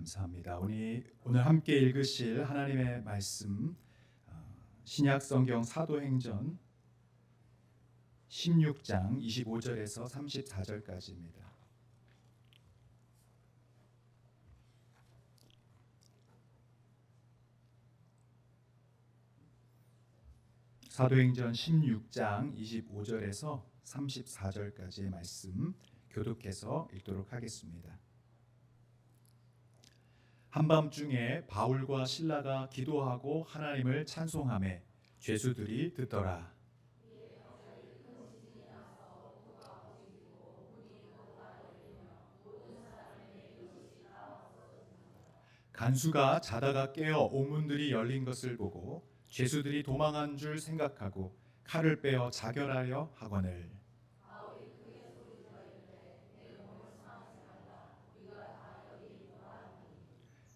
감사합니다. 오늘 함께 읽으실 하나님의 말씀 신약 성경 사도행전 16장 25절에서 34절까지입니다. 사도행전 16장 25절에서 34절까지의 말씀 교독해서 읽도록 하겠습니다. 한밤중에 바울과 실라가 기도하고 하나님을 찬송하매 죄수들이 듣더라. 간수가 자다가 깨어 옥문들이 열린 것을 보고 죄수들이 도망한 줄 생각하고 칼을 빼어 자결하려 하거늘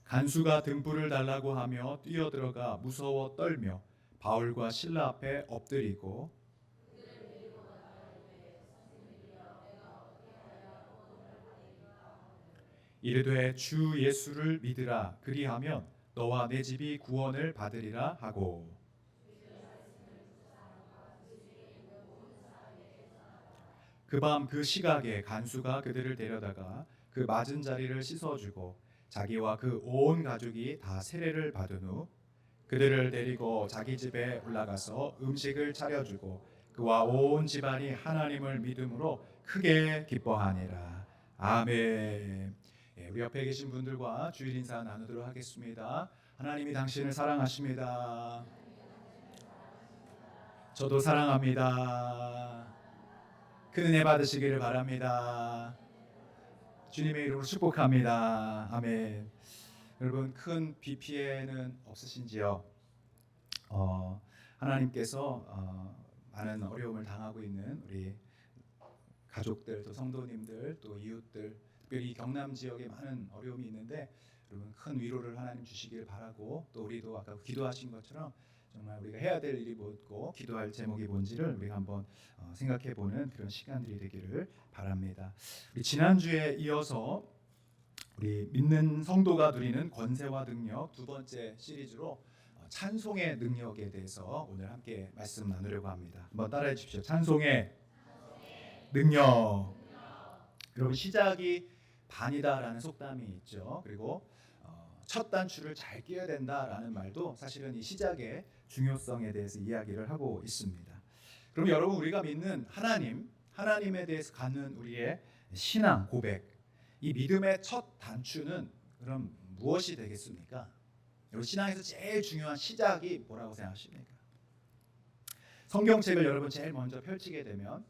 간수가 등불을 달라고 하며 뛰어들어가 무서워 떨며 바울과 실라 앞에 엎드리고 이르되 주 예수를 믿으라 그리하면 너와 내 집이 구원을 받으리라 하고 그 밤 그 시각에 간수가 그들을 데려다가 그 맞은 자리를 씻어주고 자기와 그 온 가족이 다 세례를 받은 후 그들을 데리고 자기 집에 올라가서 음식을 차려주고 그와 온 집안이 하나님을 믿음으로 크게 기뻐하니라. 아멘. 우리 옆에 계신 분들과 주일 인사 나누도록 하겠습니다. 하나님이 당신을 사랑하십니다. 저도 사랑합니다. 큰 은혜 받으시기를 바랍니다. 주님의 이름으로 축복합니다. 아멘. 여러분 큰 비 피해는 없으신지요? 하나님께서 많은 어려움을 당하고 있는 우리 가족들, 또 성도님들, 또 이웃들, 특별히 경남 지역에 많은 어려움이 있는데 여러분 큰 위로를 하나님 주시길 바라고 또 우리도 아까 기도하신 것처럼 정말 우리가 해야 될 일이 뭐고 기도할 제목이 뭔지를 우리가 한번 생각해보는 그런 시간들이 되기를 바랍니다. 우리 지난주에 이어서 우리 믿는 성도가 누리는 권세와 능력 두 번째 시리즈로 찬송의 능력에 대해서 오늘 함께 말씀 나누려고 합니다. 한번 따라해 주십시오. 찬송의 능력. 여러분 시작이 반이다라는 속담이 있죠. 그리고 첫 단추를 잘 끼워야 된다라는 말도 사실은 이 시작의 중요성에 대해서 이야기를 하고 있습니다. 그럼 여러분 우리가 믿는 하나님에 대해서 갖는 우리의 신앙 고백, 이 믿음의 첫 단추는 그럼 무엇이 되겠습니까? 여러분 신앙에서 제일 중요한 시작이 뭐라고 생각하십니까? 성경책을 여러분 제일 먼저 펼치게 되면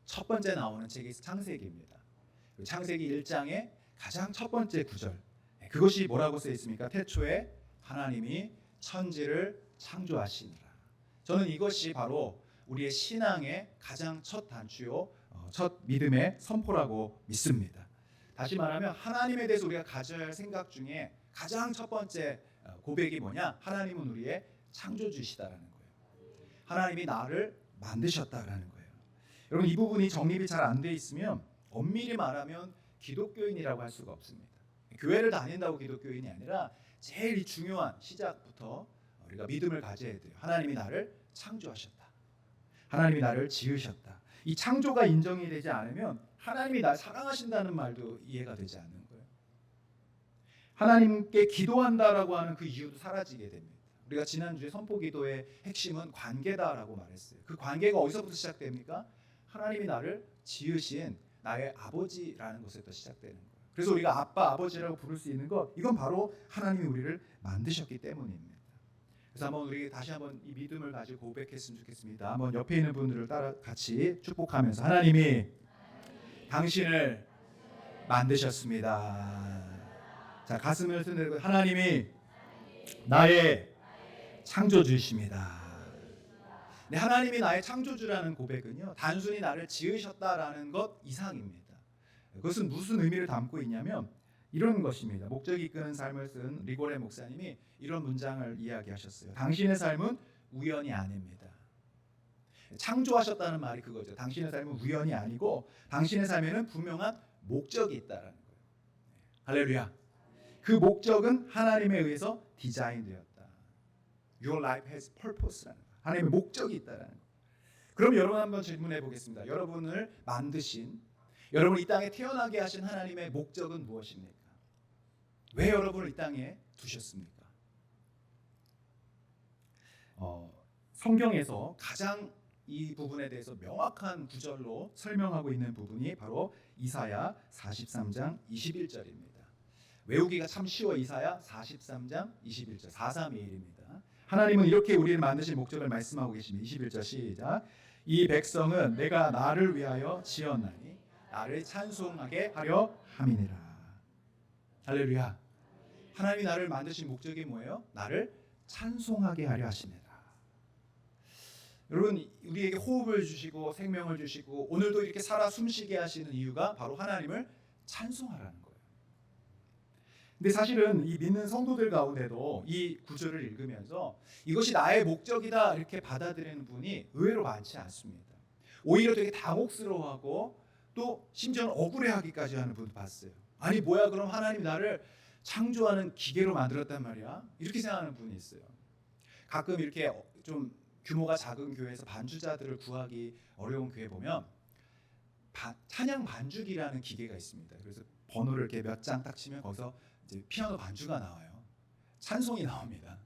첫 번째 나오는 책이 창세기입니다. 창세기 1장의 가장 첫 번째 구절, 그것이 뭐라고 쓰여 있습니까? 태초에 하나님이 천지를 창조하시니라. 저는 이것이 바로 우리의 신앙의 가장 첫 단추요, 첫 믿음의 선포라고 믿습니다. 다시 말하면 하나님에 대해서 우리가 가져야 할 생각 중에 가장 첫 번째 고백이 뭐냐? 하나님은 우리의 창조주시다라는 거예요. 하나님이 나를 만드셨다라는 거예요. 여러분 이 부분이 정립이 잘 안 돼 있으면 엄밀히 말하면 기독교인이라고 할 수가 없습니다. 교회를 다닌다고 기독교인이 아니라 제일 중요한 시작부터 우리가 믿음을 가져야 돼요. 하나님이 나를 창조하셨다. 하나님이 나를 지으셨다. 이 창조가 인정이 되지 않으면 하나님이 나를 사랑하신다는 말도 이해가 되지 않는 거예요. 하나님께 기도한다라고 하는 그 이유도 사라지게 됩니다. 우리가 지난주에 선포기도의 핵심은 관계다라고 말했어요. 그 관계가 어디서부터 시작됩니까? 하나님이 나를 지으신 나의 아버지라는 것에부터 시작되는 거예요. 그래서 우리가 아빠, 아버지라고 부를 수 있는 것, 이건 바로 하나님이 우리를 만드셨기 때문입니다. 그래서 한번 우리 다시 한번 이 믿음을 가지고 고백했으면 좋겠습니다. 한번 옆에 있는 분들을 따라 같이 축복하면서 하나님이 당신을 만드셨습니다. 자, 가슴을 흔들고 하나님이 나의 창조주이십니다. 네, 하나님이 나의 창조주라는 고백은요, 단순히 나를 지으셨다라는 것 이상입니다. 그것은 무슨 의미를 담고 있냐면 이런 것입니다. 목적이 이끄는 삶을 쓴 리고레 목사님이 이런 문장을 이야기하셨어요. 당신의 삶은 우연이 아닙니다. 창조하셨다는 말이 그거죠. 당신의 삶은 우연이 아니고 당신의 삶에는 분명한 목적이 있다라는 거예요. 할렐루야. 그 목적은 하나님에 의해서 디자인되었다. Your life has purpose라는 거. 하나님의 목적이 있다라는 거. 그럼 여러분 한번 질문해 보겠습니다. 여러분을 만드신, 여러분 이 땅에 태어나게 하신 하나님의 목적은 무엇입니까? 왜 여러분을 이 땅에 두셨습니까? 성경에서 가장 이 부분에 대해서 명확한 구절로 설명하고 있는 부분이 바로 이사야 43장 21절입니다. 외우기가 참 쉬워. 이사야 43장 21절 4321입니다. 하나님은 이렇게 우리를 만드신 목적을 말씀하고 계십니다. 21절 시작. 이 백성은 내가 나를 위하여 지었나니 나를 찬송하게 하려 함이니라. 할렐루야. 하나님이 나를 만드신 목적이 뭐예요? 나를 찬송하게 하려 하시니라. 여러분, 우리에게 호흡을 주시고 생명을 주시고 오늘도 이렇게 살아 숨쉬게 하시는 이유가 바로 하나님을 찬송하라는 거예요. 근데 사실은 이 믿는 성도들 가운데도 이 구절을 읽으면서 이것이 나의 목적이다 이렇게 받아들이는 분이 의외로 많지 않습니다. 오히려 되게 당혹스러워하고 또 심지어는 억울해하기까지 하는 분도 봤어요. 아니 뭐야, 그럼 하나님 나를 창조하는 기계로 만들었단 말이야? 이렇게 생각하는 분이 있어요. 가끔 이렇게 좀 규모가 작은 교회에서 반주자들을 구하기 어려운 교회 보면 찬양 반주기라는 기계가 있습니다. 그래서 번호를 이렇게 몇 장 딱 치면 거기서 이제 피아노 반주가 나와요. 찬송이 나옵니다.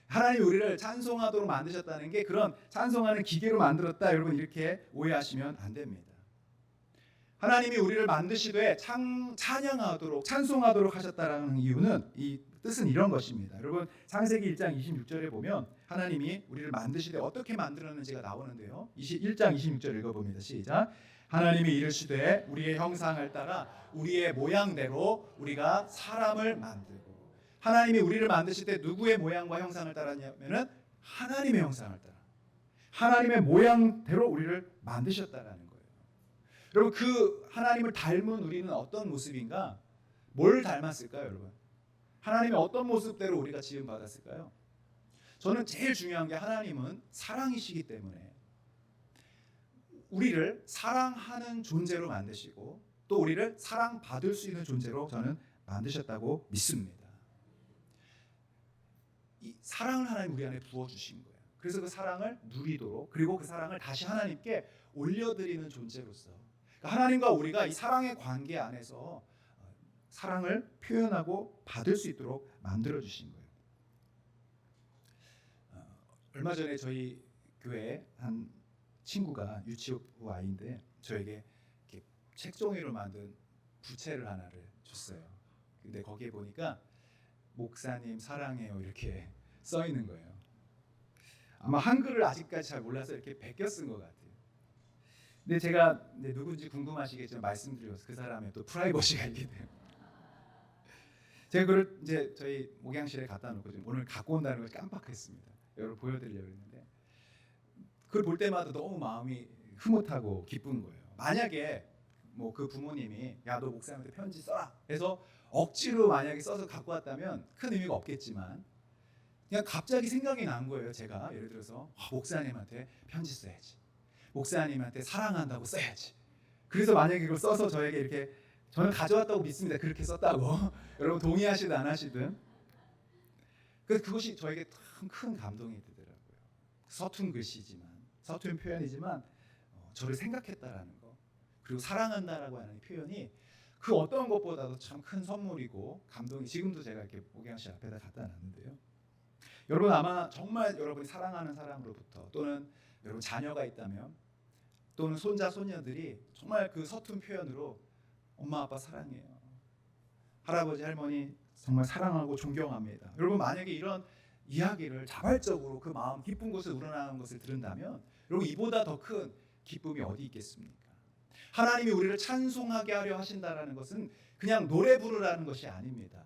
하나님이 우리를 찬송하도록 만드셨다는 게 그런 찬송하는 기계로 만들었다, 여러분 이렇게 오해하시면 안 됩니다. 하나님이 우리를 만드시되 찬양하도록 찬송하도록 하셨다라는 이유는, 이 뜻은 이런 것입니다. 여러분 창세기 1장 26절에 보면 하나님이 우리를 만드시되 어떻게 만들었는지가 나오는데요. 1장 26절 읽어봅니다. 시작. 하나님이 이르시되 우리의 형상을 따라 우리의 모양대로 우리가 사람을 만들고. 하나님이 우리를 만드실 때 누구의 모양과 형상을 따랐냐면은 하나님의 형상을 따라 하나님의 모양대로 우리를 만드셨다라는 거예요. 여러분 그 하나님을 닮은 우리는 어떤 모습인가? 뭘 닮았을까요, 여러분? 하나님의 어떤 모습대로 우리가 지음 받았을까요? 저는 제일 중요한 게 하나님은 사랑이시기 때문에 우리를 사랑하는 존재로 만드시고 또 우리를 사랑받을 수 있는 존재로 저는 만드셨다고 믿습니다. 이 사랑을 하나님 우리 안에 부어주신 거예요. 그래서 그 사랑을 누리도록, 그리고 그 사랑을 다시 하나님께 올려드리는 존재로서, 그러니까 하나님과 우리가 이 사랑의 관계 안에서 사랑을 표현하고 받을 수 있도록 만들어주신 거예요. 얼마 전에 저희 교회에 한 친구가 유치부 아이인데 저에게 이렇게 책종이로 만든 부채를 하나를 줬어요. 근데 거기에 보니까 목사님 사랑해요 이렇게 써 있는 거예요. 아마 한글을 아직까지 잘 몰라서 이렇게 베껴 쓴 것 같아요. 근데 제가 누군지 궁금하시겠지만 말씀드려서 그 사람의 또 프라이버시가 있기 때문에 제가 그걸 이제 저희 목양실에 갖다 놓고 좀 오늘 갖고 온다는 걸 깜빡했습니다. 여러분 보여드리려고 했는데 그걸 볼 때마다 너무 마음이 흐뭇하고 기쁜 거예요. 만약에 뭐 그 부모님이 야 너 목사님한테 편지 써라 해서 억지로 만약에 써서 갖고 왔다면 큰 의미가 없겠지만 그냥 갑자기 생각이 난 거예요. 제가 예를 들어서 목사님한테 편지 써야지, 목사님한테 사랑한다고 써야지. 그래서 만약에 이걸 써서 저에게 이렇게, 저는 가져왔다고 믿습니다. 그렇게 썼다고 여러분 동의하시든 안 하시든. 그래서 그것이 저에게 큰 감동이 되더라고요. 서툰 글씨지만, 서툰 표현이지만 저를 생각했다라는 거, 그리고 사랑한다라고 하는 표현이 그 어떤 것보다도 참 큰 선물이고 감동이, 지금도 제가 이렇게 목양실 앞에다 갖다 놨는데요. 여러분 아마 정말 여러분이 사랑하는 사람으로부터, 또는 여러분 자녀가 있다면, 또는 손자 손녀들이 정말 그 서툰 표현으로 엄마 아빠 사랑해요, 할아버지 할머니 정말 사랑하고 존경합니다. 여러분 만약에 이런 이야기를 자발적으로 그 마음 깊은 곳에 우러나는 것을 들은다면 여러분 이보다 더 큰 기쁨이 어디 있겠습니까? 하나님이 우리를 찬송하게 하려 하신다라는 것은 그냥 노래 부르라는 것이 아닙니다.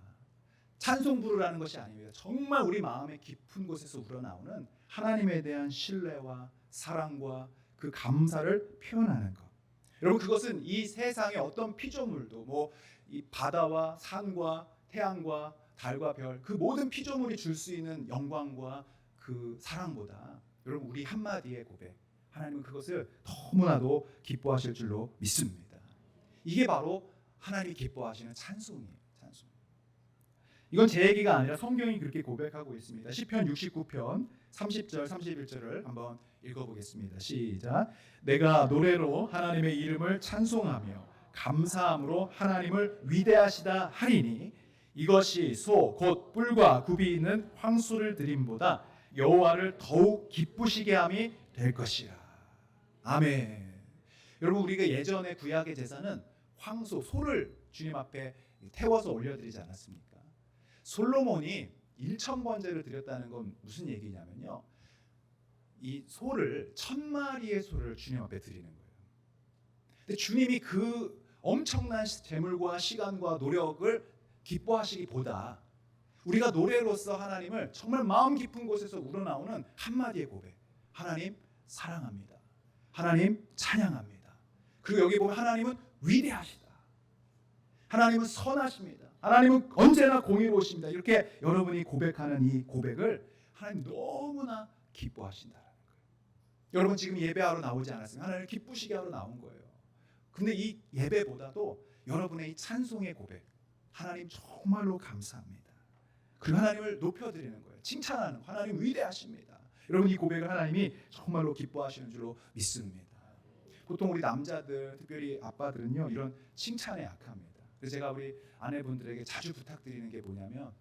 찬송 부르라는 것이 아닙니다. 정말 우리 마음의 깊은 곳에서 우러나오는 하나님에 대한 신뢰와 사랑과 그 감사를 표현하는 것. 여러분 그것은 이 세상의 어떤 피조물도, 뭐 이 바다와 산과 태양과 달과 별, 그 모든 피조물이 줄 수 있는 영광과 그 사랑보다 여러분 우리 한마디의 고백, 하나님은 그것을 너무나도 기뻐하실 줄로 믿습니다. 이게 바로 하나님이 기뻐하시는 찬송이에요. 찬송. 이건 제 얘기가 아니라 성경이 그렇게 고백하고 있습니다. 시편 69편 30절 31절을 한번 읽어보겠습니다. 시작. 내가 노래로 하나님의 이름을 찬송하며 감사함으로 하나님을 위대하시다 하리니 이것이 소 곧 뿔과 굽이 있는 황소를 드림보다 여호와를 더욱 기쁘시게 함이 될 것이라. 아멘. 여러분, 우리가 예전에 구약의 제사는 황소, 소를 주님 앞에 태워서 올려드리지 않았습니까? 솔로몬이 1,000번제를 드렸다는 건 무슨 얘기냐면요, 이 소를 1,000마리의 소를 주님 앞에 드리는 거예요. 근데 주님이 그 엄청난 재물과 시간과 노력을 기뻐하시기보다 우리가 노래로서 하나님을 정말 마음 깊은 곳에서 우러나오는 한마디의 고백, 하나님 사랑합니다, 하나님 찬양합니다, 그리고 여기 보면 하나님은 위대하시다, 하나님은 선하십니다, 하나님은 언제나 공의로우십니다, 이렇게 여러분이 고백하는 이 고백을 하나님 너무나 기뻐하신다는 거예요. 여러분 지금 예배하러 나오지 않았습니까? 하나님을 기쁘시게 하러 나온 거예요. 근데 이 예배보다도 여러분의 이 찬송의 고백, 하나님 정말로 감사합니다, 그리고 하나님을 높여드리는 거예요. 칭찬하는, 하나님 위대하십니다. 여러분 이 고백을 하나님이 정말로 기뻐하시는 줄로 믿습니다. 보통 우리 남자들, 특별히 아빠들은요, 이런 칭찬에 약합니다. 그래서 제가 우리 아내분들에게 자주 부탁드리는 게 뭐냐면,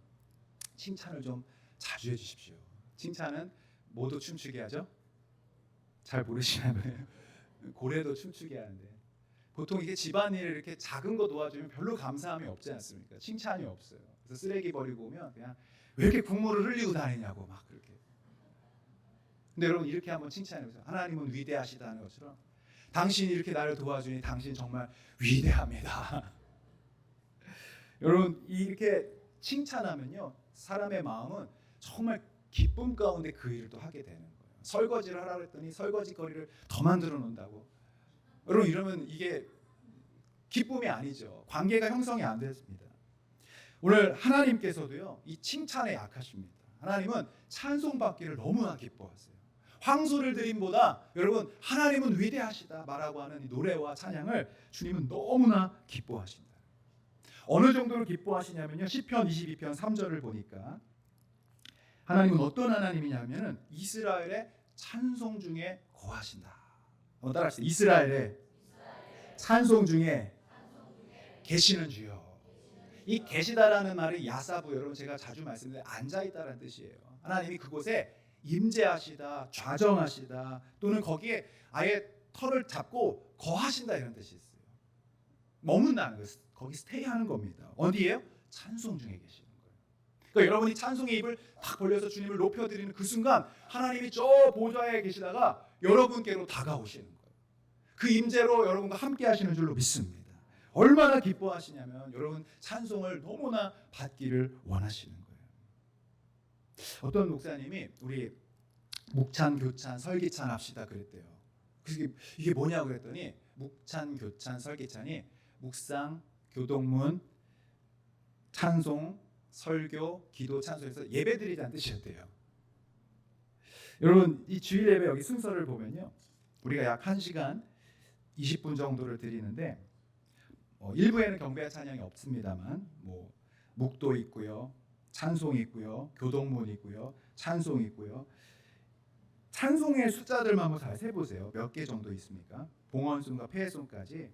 칭찬을 좀 자주 해주십시오. 칭찬은 뭐도 춤추게 하죠? 잘 모르시나 봐요. 고래도 춤추게 하는데, 보통 이게 집안일 이렇게 작은 거 도와주면 별로 감사함이 없지 않습니까? 칭찬이 없어요. 그래서 쓰레기 버리고 오면 그냥 왜 이렇게 국물을 흘리고 다니냐고 막 그렇게. 근데 여러분 이렇게 한번 칭찬해보세요. 하나님은 위대하시다는 것처럼, 당신이 이렇게 나를 도와주니 당신 정말 위대합니다. 여러분 이렇게 칭찬하면요, 사람의 마음은 정말 기쁨 가운데 그 일을 또 하게 되는 거예요. 설거지를 하라고 했더니 설거지 거리를 더 만들어 놓는다고. 여러분 이러면 이게 기쁨이 아니죠. 관계가 형성이 안 됐습니다. 오늘 하나님께서도요, 이 칭찬에 약하십니다. 하나님은 찬송받기를 너무나 기뻐하세요. 황소를 드림보다 여러분 하나님은 위대하시다 말하고 하는 이 노래와 찬양을 주님은 너무나 기뻐하신다. 어느 정도로 기뻐하시냐면요, 시편 22편 3절을 보니까 하나님은 어떤 하나님이냐면은 이스라엘의 찬송 중에 거하신다. 한번 따라하시죠. 이스라엘의 찬송 중에 계시는 주여. 이 계시다라는 말이 야사부, 여러분 제가 자주 말씀드린 앉아있다라는 뜻이에요. 하나님이 그곳에 임재하시다, 좌정하시다, 또는 거기에 아예 털을 잡고 거하신다, 이런 뜻이 있어요. 머문다는 거예요. 거기 스테이하는 겁니다. 어디예요? 찬송 중에 계시는 거예요. 그러니까 여러분이 찬송의 입을 딱 벌려서 주님을 높여드리는 그 순간 하나님이 저 보좌에 계시다가 여러분께로 다가오시는 거예요. 그 임재로 여러분과 함께 하시는 줄로 믿습니다. 얼마나 기뻐하시냐면 여러분 찬송을 너무나 받기를 원하시는 거예요. 어떤 목사님이 우리 묵찬, 교찬, 설기찬 합시다 그랬대요. 그래서 이게 뭐냐고 그랬더니 묵찬, 교찬, 설기찬이 묵상, 교동문, 찬송, 설교, 기도, 찬송에서 예배드리자는 뜻이었대요. 여러분 이 주일 예배 여기 순서를 보면요, 우리가 약 1시간 20분 정도를 드리는데, 일부에는 경배와 찬양이 없습니다만 뭐 묵도 있고요, 찬송이 있고요, 교동문 있고요, 찬송이 있고요. 찬송의 숫자들만 한번 잘 세보세요. 몇 개 정도 있습니까? 봉헌송과 폐회송까지.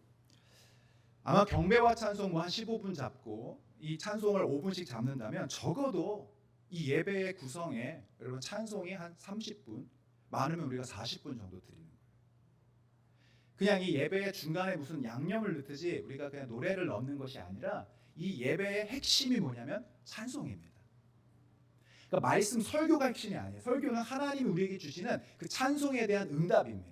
아마 경배와 찬송 한 15분 잡고 이 찬송을 5분씩 잡는다면 적어도 이 예배의 구성에 여러분 찬송이 한 30분, 많으면 우리가 40분 정도 드리는 거예요. 그냥 이 예배의 중간에 무슨 양념을 넣듯이 우리가 그냥 노래를 넣는 것이 아니라 이 예배의 핵심이 뭐냐면 찬송입니다. 그러니까 말씀 설교가 핵심이 아니에요. 설교는 하나님이 우리에게 주시는 그 찬송에 대한 응답입니다.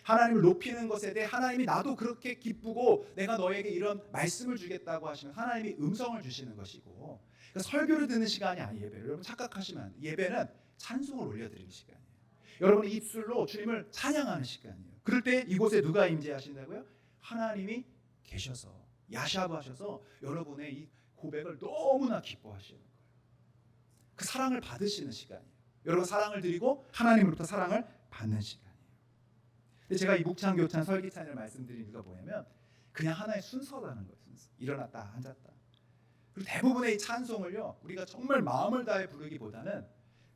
하나님을 높이는 것에 대해 하나님이 나도 그렇게 기쁘고 내가 너에게 이런 말씀을 주겠다고 하시면 하나님이 음성을 주시는 것이고, 그러니까 설교를 듣는 시간이 아니에요. 예배를 여러분 착각하시면 안 돼요. 예배는 찬송을 올려드리는 시간이에요. 여러분의 입술로 주님을 찬양하는 시간이에요. 그럴 때 이곳에 누가 임재하신다고요? 하나님이 계셔서 야샤브 하셔서 여러분의 이 고백을 너무나 기뻐하시는 거예요. 그 사랑을 받으시는 시간이에요. 여러분 사랑을 드리고 하나님으로부터 사랑을 받는 시간이에요. 근데 제가 이 묵찬, 교찬, 설기찬을 말씀드린 이유가 뭐냐면 그냥 하나의 순서라는 거예요. 순서. 일어났다, 앉았다. 그리고 대부분의 이 찬송을요, 우리가 정말 마음을 다해 부르기보다는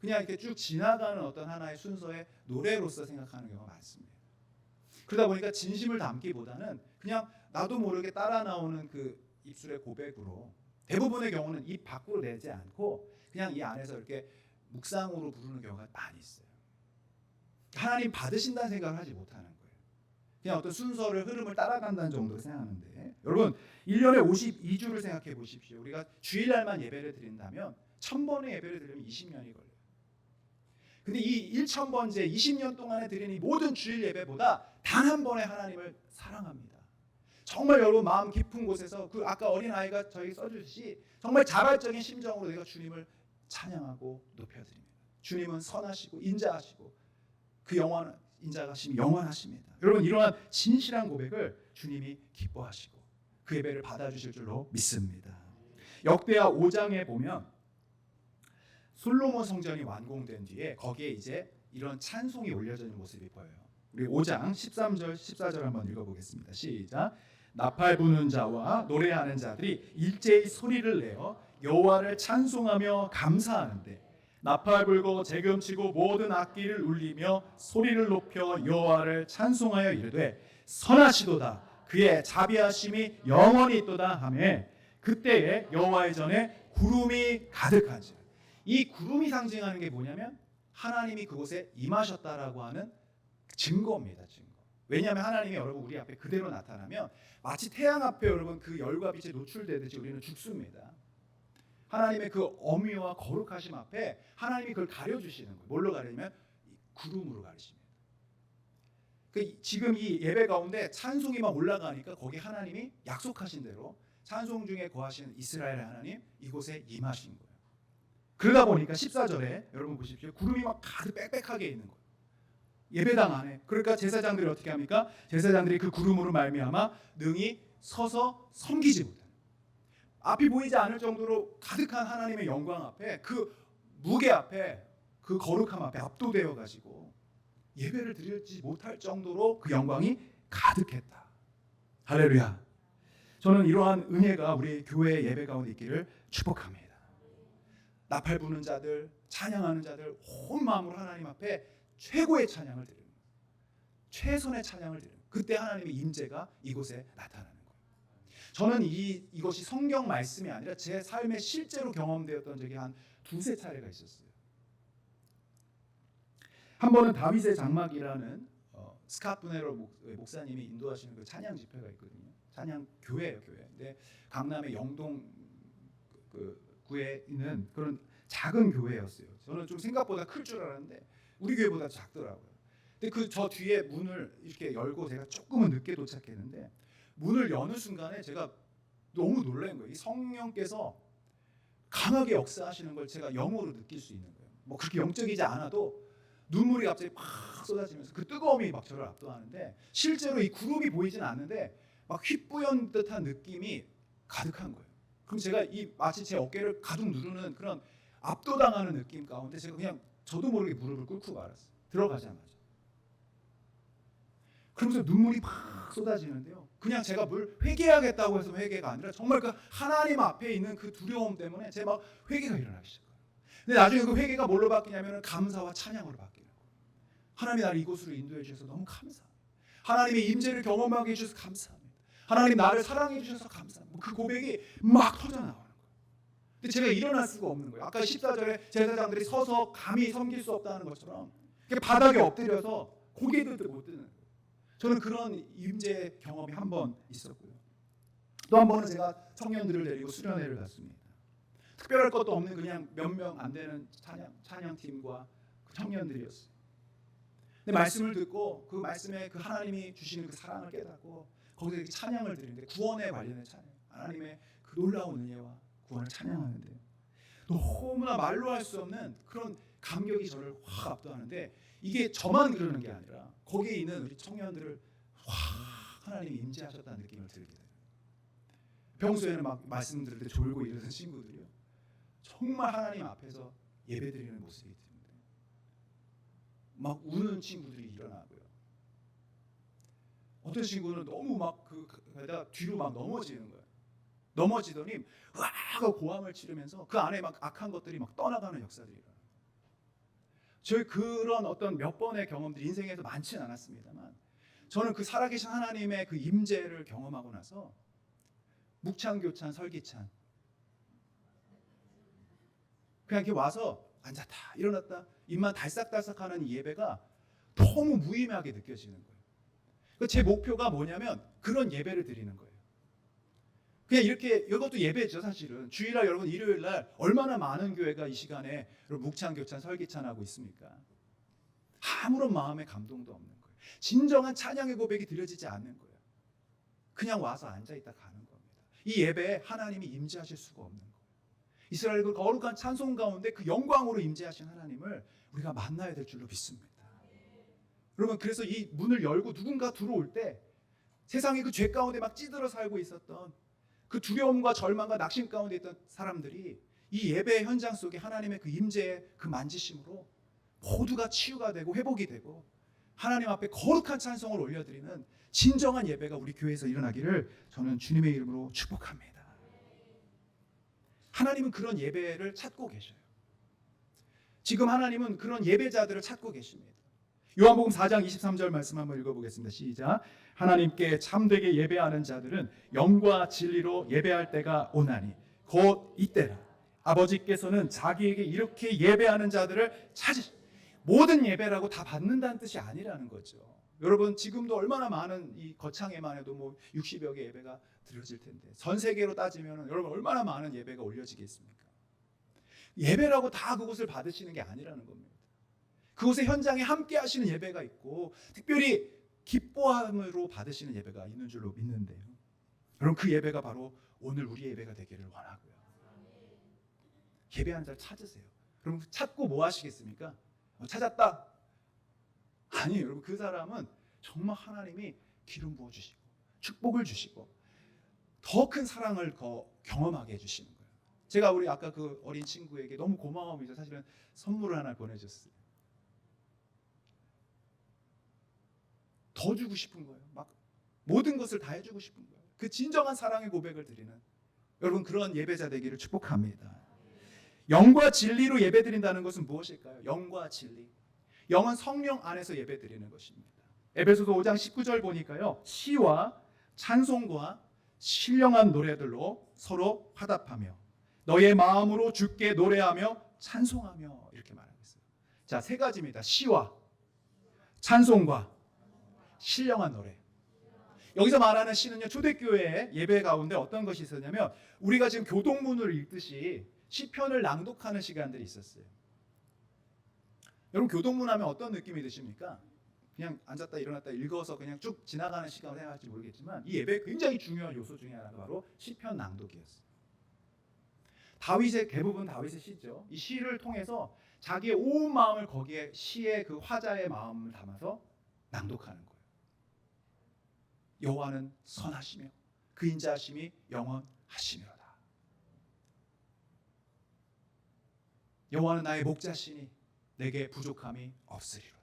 그냥 이렇게 쭉 지나가는 어떤 하나의 순서의 노래로서 생각하는 경우가 많습니다. 그러다 보니까 진심을 담기보다는 그냥 나도 모르게 따라 나오는 그 입술의 고백으로, 대부분의 경우는 입 밖으로 내지 않고 그냥 이 안에서 이렇게 묵상으로 부르는 경우가 많이 있어요. 하나님 받으신다는 생각을 하지 못하는 거예요. 그냥 어떤 순서를, 흐름을 따라간다는 정도로 생각하는데, 여러분 1년에 52주를 생각해 보십시오. 우리가 주일날만 예배를 드린다면 1000번의 예배를 드리면 20년이 걸려요. 근데 이 1000번째 20년 동안에 드리는 이 모든 주일 예배보다 단 한 번의 하나님을 사랑합니다. 정말 여러분 마음 깊은 곳에서 그 아까 어린아이가 저에게 써주듯이 정말 자발적인 심정으로 내가 주님을 찬양하고 높여드립니다. 주님은 선하시고 인자하시고 그 영원한 인자하심이 영원하십니다. 여러분 이러한 진실한 고백을 주님이 기뻐하시고 그 예배를 받아주실 줄로 믿습니다. 역대하 5장에 보면 솔로몬 성전이 완공된 뒤에 거기에 이제 이런 찬송이 올려져 있는 모습이 보여요. 우리 5장 13절 14절 한번 읽어보겠습니다. 시작. 나팔 부는 자와 노래하는 자들이 일제히 소리를 내어 여호와를 찬송하며 감사하는데 나팔 불고 재금 치고 모든 악기를 울리며 소리를 높여 여호와를 찬송하여 이르되 선하시도다 그의 자비하심이 영원히 있도다 하매 그때에 여호와의 전에 구름이 가득한지라. 이 구름이 상징하는 게 뭐냐면 하나님이 그곳에 임하셨다라고 하는 증거입니다. 증거. 왜냐하면 하나님이 여러분 우리 앞에 그대로 나타나면 마치 태양 앞에 여러분 그 열과 빛에 노출되듯이 우리는 죽습니다. 하나님의 그 어미와 거룩하심 앞에 하나님이 그걸 가려주시는 거예요. 뭘로 가리냐면 구름으로 가리십니다. 지금 이 예배 가운데 찬송이 막 올라가니까 거기 하나님이 약속하신 대로 찬송 중에 거하시는 이스라엘의 하나님 이곳에 임하신 거예요. 그러다 보니까 14절에 여러분 보십시오. 구름이 막 가득 빽빽하게 있는 거예요. 예배당 안에. 그러니까 제사장들이 어떻게 합니까? 제사장들이 그 구름으로 말미암아 능히 서서 섬기지 못하는, 앞이 보이지 않을 정도로 가득한 하나님의 영광 앞에, 그 무게 앞에, 그 거룩함 앞에 압도되어 가지고 예배를 드리지 못할 정도로 그 영광이 가득했다. 할렐루야. 저는 이러한 은혜가 우리 교회의 예배 가운데 있기를 축복합니다. 나팔 부는 자들, 찬양하는 자들 온 마음으로 하나님 앞에 최고의 찬양을 드리는, 최선의 찬양을 드리는, 그때 하나님의 임재가 이곳에 나타나는 거예요. 저는 이것이 성경 말씀이 아니라 제 삶에 실제로 경험되었던 적이 한 두세 차례가 있었어요. 한 번은 다윗의 장막이라는 스캇 부네로 목사님이 인도하시는 그 찬양 집회가 있거든요. 찬양 교회예요, 교회. 근데 강남의 영동 구에 있는 그런 작은 교회였어요. 저는 좀 생각보다 클 줄 알았는데 우리 교회보다 작더라고요. 근데 저 뒤에 문을 이렇게 열고 제가 조금은 늦게 도착했는데 문을 여는 순간에 제가 너무 놀란 거예요. 이 성령께서 강하게 역사하시는 걸 제가 영으로 느낄 수 있는 거예요. 뭐 그렇게 영적이지 않아도 눈물이 갑자기 팍 쏟아지면서 그 뜨거움이 막 저를 압도하는데 실제로 이 구름이 보이진 않는데 막 휘뿌연 듯한 느낌이 가득한 거예요. 그럼 제가 마치 제 어깨를 가득 누르는 그런 압도당하는 느낌 가운데 제가 그냥 저도 모르게 무릎을 꿇고 말았어요. 들어가자마자. 그러면서 눈물이 막 쏟아지는데요. 그냥 제가 뭘 회개하겠다고 해서 회개가 아니라 정말 그 하나님 앞에 있는 그 두려움 때문에 제 막 회개가 일어나기 시작해요. 근데 나중에 그 회개가 뭘로 바뀌냐면 감사와 찬양으로 바뀌는 거예요. 하나님이 나를 이곳으로 인도해 주셔서 너무 감사합니다. 하나님의 임재를 경험하게 해주셔서 감사합니다. 하나님 나를 사랑해 주셔서 감사합니다. 그 고백이 막 터져나오는 거예요. 근데 제가 일어날 수가 없는 거예요. 아까 14절에 제사장들이 서서 감히 섬길 수 없다는 것처럼 바닥에 엎드려서 고개도 못 드는 거예요. 저는 그런 임재 경험이 한 번 있었고요. 또 한 번은 제가 청년들을 데리고 수련회를 갔습니다. 특별할 것도 없는 그냥 몇 명 안 되는 찬양팀과 그 청년들이었어요. 근데 말씀을 듣고 그 말씀에 그 하나님이 주시는 그 사랑을 깨닫고 거기서 찬양을 드리는데 구원에 관련된 찬양, 하나님의 그 놀라운 은혜와 구원을 찬양하는데요. 너무나 말로 할 수 없는 그런 감격이 저를 확 압도하는데 이게 저만 그러는 게 아니라 거기에 있는 우리 청년들을 확 하나님이 임재하셨다는 느낌을 들게 돼요. 평소에는 막 말씀 들을 때 졸고 이러던 친구들이요. 정말 하나님 앞에서 예배드리는 모습이 듭니다. 막 우는 친구들이 일어나고요. 어떤 친구는 너무 막 게다가 뒤로 막 넘어지는 거예요. 넘어지더니 으악 하고 고함을 지르면서 그 안에 막 악한 것들이 막 떠나가는 역사들이 일어나요. 저희 그런 어떤 몇 번의 경험들이 인생에서 많지는 않았습니다만 저는 그 살아계신 하나님의 그 임재를 경험하고 나서 묵찬교찬 설기찬 그냥 이렇게 와서 앉았다 일어났다 입만 달싹달싹하는 이 예배가 너무 무의미하게 느껴지는 거예요. 제 목표가 뭐냐면 그런 예배를 드리는 거예요. 그냥 이렇게 이것도 예배죠 사실은. 주일날 여러분 일요일날 얼마나 많은 교회가 이 시간에 묵찬교찬 설기찬하고 있습니까? 아무런 마음의 감동도 없는 거예요. 진정한 찬양의 고백이 드려지지 않는 거예요. 그냥 와서 앉아있다 가는 겁니다. 이 예배에 하나님이 임재하실 수가 없는 거예요. 이스라엘 그 거룩한 찬송 가운데 그 영광으로 임재하신 하나님을 우리가 만나야 될 줄로 믿습니다. 여러분 그래서 이 문을 열고 누군가 들어올 때 세상의 그 죄 가운데 막 찌들어 살고 있었던 그 두려움과 절망과 낙심 가운데 있던 사람들이 이 예배의 현장 속에 하나님의 그 임재의 그 만지심으로 모두가 치유가 되고 회복이 되고 하나님 앞에 거룩한 찬송을 올려드리는 진정한 예배가 우리 교회에서 일어나기를 저는 주님의 이름으로 축복합니다. 하나님은 그런 예배를 찾고 계셔요. 지금 하나님은 그런 예배자들을 찾고 계십니다. 요한복음 4장 23절 말씀 한번 읽어보겠습니다. 시작. 하나님께 참되게 예배하는 자들은 영과 진리로 예배할 때가 오나니 곧 이때라. 아버지께서는 자기에게 이렇게 예배하는 자들을 모든 예배라고 다 받는다는 뜻이 아니라는 거죠. 여러분 지금도 얼마나 많은 이 거창에만 해도 뭐 60여 개 예배가 드려질 텐데 전 세계로 따지면 여러분 얼마나 많은 예배가 올려지겠습니까? 예배라고 다 그것을 받으시는 게 아니라는 겁니다. 그곳의 현장에 함께 하시는 예배가 있고 특별히 기뻐함으로 받으시는 예배가 있는 줄로 믿는데요. 여러분 그 예배가 바로 오늘 우리의 예배가 되기를 원하고요. 예배하는 자를 찾으세요. 여러분 찾고 뭐 하시겠습니까? 찾았다. 아니에요. 여러분 그 사람은 정말 하나님이 기름 부어주시고 축복을 주시고 더 큰 사랑을 경험하게 해주시는 거예요. 제가 우리 아까 그 어린 친구에게 너무 고마움이죠. 사실은 선물을 하나 보내줬어요. 더 주고 싶은 거예요. 막 모든 것을 다 해주고 싶은 거예요. 그 진정한 사랑의 고백을 드리는 여러분 그런 예배자 되기를 축복합니다. 영과 진리로 예배드린다는 것은 무엇일까요? 영과 진리. 영은 성령 안에서 예배드리는 것입니다. 에베소서 5장 19절 보니까요. 시와 찬송과 신령한 노래들로 서로 화답하며 너의 마음으로 주께 노래하며 찬송하며 이렇게 말하고 있어요. 자, 세 가지입니다. 시와 찬송과 신령한 노래. 여기서 말하는 시는요. 초대교회의 예배 가운데 어떤 것이 있었냐면 우리가 지금 교동문을 읽듯이 시편을 낭독하는 시간들이 있었어요. 여러분 교동문 하면 어떤 느낌이 드십니까? 그냥 앉았다 일어났다 읽어서 그냥 쭉 지나가는 시간을 생각할지 모르겠지만 이 예배의 굉장히 중요한 요소 중에 하나가 바로 시편 낭독이었어요. 대부분 다윗의 시죠. 이 시를 통해서 자기의 온 마음을 거기에 시의 그 화자의 마음을 담아서 낭독하는 거예요. 여호와는 선하시며 그 인자하심이 영원하시미로다. 여호와는 나의 목자시니 내게 부족함이 없으리로다.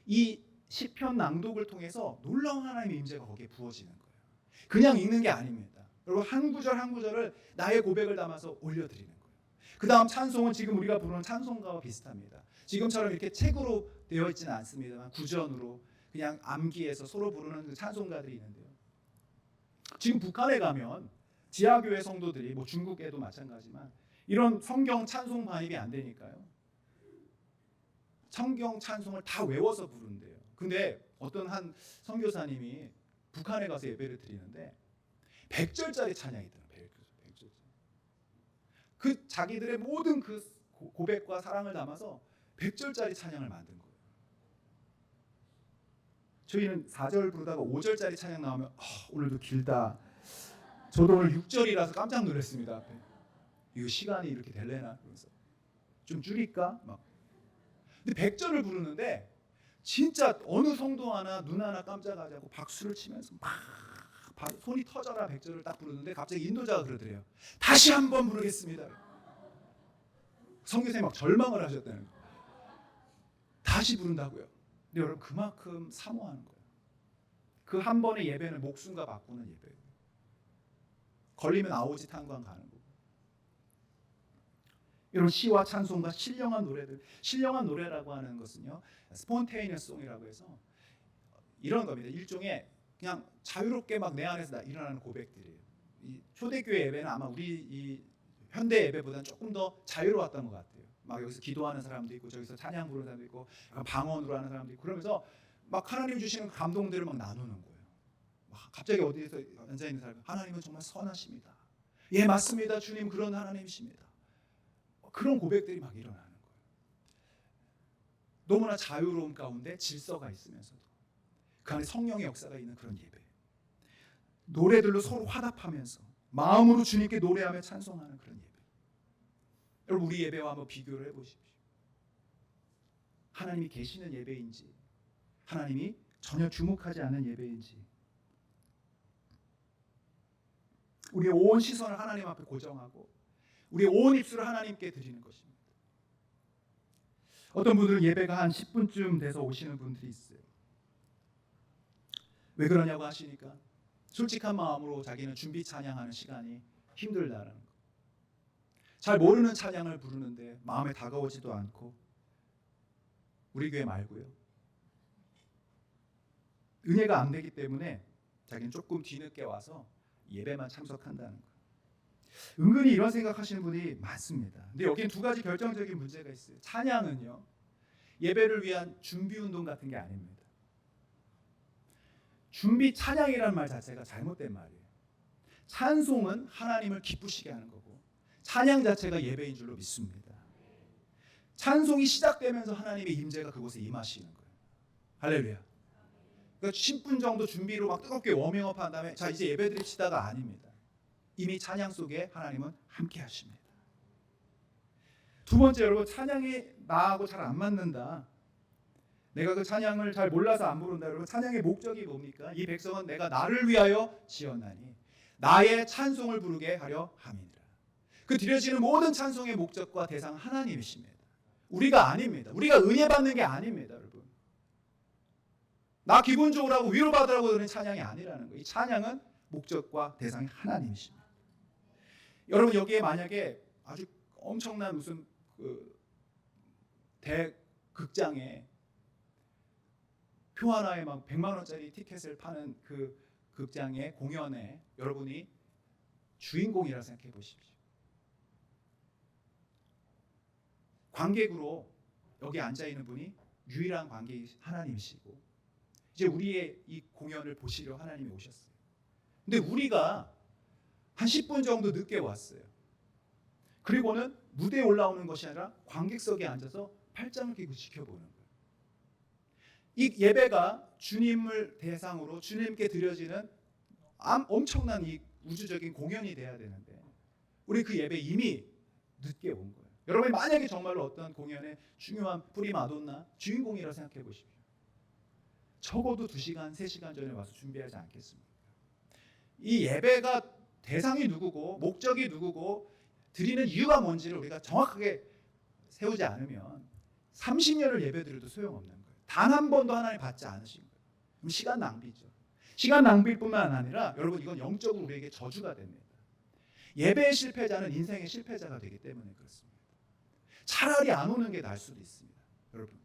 이 시편 낭독을 통해서 놀라운 하나님의 임재가 거기에 부어지는 거예요. 그냥 읽는 게 아닙니다. 여러분 한 구절 한 구절을 나의 고백을 담아서 올려드리는 거예요. 그 다음 찬송은 지금 우리가 부르는 찬송가와 비슷합니다. 지금처럼 이렇게 책으로 되어 있지는 않습니다만 구전으로 그냥 암기해서 서로 부르는 그 찬송가들이 있는데요. 지금 북한에 가면 지하교회 성도들이 뭐 중국에도 마찬가지지만 이런 성경 찬송 반입이 안 되니까요. 성경 찬송을 다 외워서 부른대요. 근데 어떤 한 선교사님이 북한에 가서 예배를 드리는데 100절짜리 찬양이 있더라고요. 100절. 그 자기들의 모든 그 고백과 사랑을 담아서 100절짜리 찬양을 만든 거예요. 저희는 4절 부르다가 5절짜리 찬양 나오면 오늘도 길다. 저도 오늘 6절이라서 깜짝 놀랐습니다. 앞에. 이거 시간이 이렇게 될래나? 그래서 좀 줄일까? 막. 근데 100절을 부르는데 진짜 어느 성도 하나 눈 하나 깜짝하지 않고 박수를 치면서 막 손이 터져라 100절을 딱 부르는데 갑자기 인도자가 그러더래요. 다시 한번 부르겠습니다. 선교사님이 막 절망을 하셨다는 거예요. 다시 부른다고요. 근데 여러분 그만큼 사모하는 거예요. 그 한 번의 예배는 목숨과 바꾸는 예배예요. 걸리면 아오지 탄광 가는 거고. 이런 시와 찬송과 신령한 노래들, 신령한 노래라고 하는 것은요, 스폰테이니어스 송이라고 해서 이런 겁니다. 일종의 그냥 자유롭게 막 내 안에서 일어나는 고백들이에요. 이 초대교회 예배는 아마 우리 이 현대 예배보다는 조금 더 자유로웠던 것 같아요. 막 여기서 기도하는 사람도 있고 저기서 찬양 부르는 사람도 있고 약간 방언으로 하는 사람도 있고 그러면서 막 하나님 주시는 감동들을 막 나누는 거예요. 막 갑자기 어디에서 앉아 있는 사람이 하나님은 정말 선하십니다. 예, 맞습니다. 주님 그런 하나님이십니다. 그런 고백들이 막 일어나는 거예요. 너무나 자유로움 가운데 질서가 있으면서도 그 안에 성령의 역사가 있는 그런 예배. 노래들로 서로 화답하면서 마음으로 주님께 노래하며 찬송하는 그런 예배. 여러분 우리 예배와 한번 비교를 해보십시오. 하나님이 계시는 예배인지 하나님이 전혀 주목하지 않은 예배인지 우리의 온 시선을 하나님 앞에 고정하고 우리의 온 입술을 하나님께 드리는 것입니다. 어떤 분들은 예배가 한 10분쯤 돼서 오시는 분들이 있어요. 왜 그러냐고 하시니까 솔직한 마음으로 자기는 준비 찬양하는 시간이 힘들다라는 거. 잘 모르는 찬양을 부르는데 마음에 다가오지도 않고 우리 교회 말고요. 은혜가 안 되기 때문에 자기는 조금 뒤늦게 와서 예배만 참석한다는 거예요. 은근히 이런 생각하시는 분이 많습니다. 근데 여기는 두 가지 결정적인 문제가 있어요. 찬양은요, 예배를 위한 준비 운동 같은 게 아닙니다. 준비 찬양이라는 말 자체가 잘못된 말이에요. 찬송은 하나님을 기쁘시게 하는 거고 찬양 자체가 예배인 줄로 믿습니다. 찬송이 시작되면서 하나님의 임재가 그곳에 임하시는 거예요. 할렐루야. 그러니까 10분 정도 준비로 막 뜨겁게 워밍업 한 다음에 자 이제 예배 드립시다가 아닙니다. 이미 찬양 속에 하나님은 함께 하십니다. 두 번째, 여러분 찬양이 나하고 잘 안 맞는다. 내가 그 찬양을 잘 몰라서 안 부른다. 여러분 찬양의 목적이 뭡니까? 이 백성은 내가 나를 위하여 지었나니 나의 찬송을 부르게 하려 함이니라. 그 드려지는 모든 찬송의 목적과 대상 하나님이십니다. 우리가 아닙니다. 우리가 은혜 받는 게 아닙니다, 여러분. 나 기분 좋으라고 위로받으라고 그러는 찬양이 아니라는 거예요. 이 찬양은 목적과 대상이 하나님이십니다. 여러분 여기에 만약에 아주 엄청난 무슨 그 대극장에 표 하나에 막 100만 원짜리 티켓을 파는 그 극장의 공연에 여러분이 주인공이라 생각해 보십시오. 관객으로 여기 앉아 있는 분이 유일한 관객이 하나님이시고 이제 우리의 이 공연을 보시려 하나님이 오셨어요. 근데 우리가 한 10분 정도 늦게 왔어요. 그리고는 무대에 올라오는 것이 아니라 관객석에 앉아서 팔짱을 끼고 지켜보는 거예요. 이 예배가 주님을 대상으로 주님께 드려지는 엄청난 이 우주적인 공연이 돼야 되는데 우리 그 예배 이미 늦게 온 거예요. 여러분이 만약에 정말로 어떤 공연의 중요한 프리마돈나 주인공이라고 생각해 보십시오. 적어도 2시간, 3시간 전에 와서 준비하지 않겠습니까? 이 예배가 대상이 누구고 목적이 누구고 드리는 이유가 뭔지를 우리가 정확하게 세우지 않으면 30년을 예배드려도 소용없는 거예요. 단 한 번도 하나님 받지 않으신 거예요. 그럼 시간 낭비죠. 시간 낭비일 뿐만 아니라 여러분 이건 영적으로 우리에게 저주가 됩니다. 예배의 실패자는 인생의 실패자가 되기 때문에 그렇습니다. 차라리 안 오는 게 나을 수도 있습니다. 여러분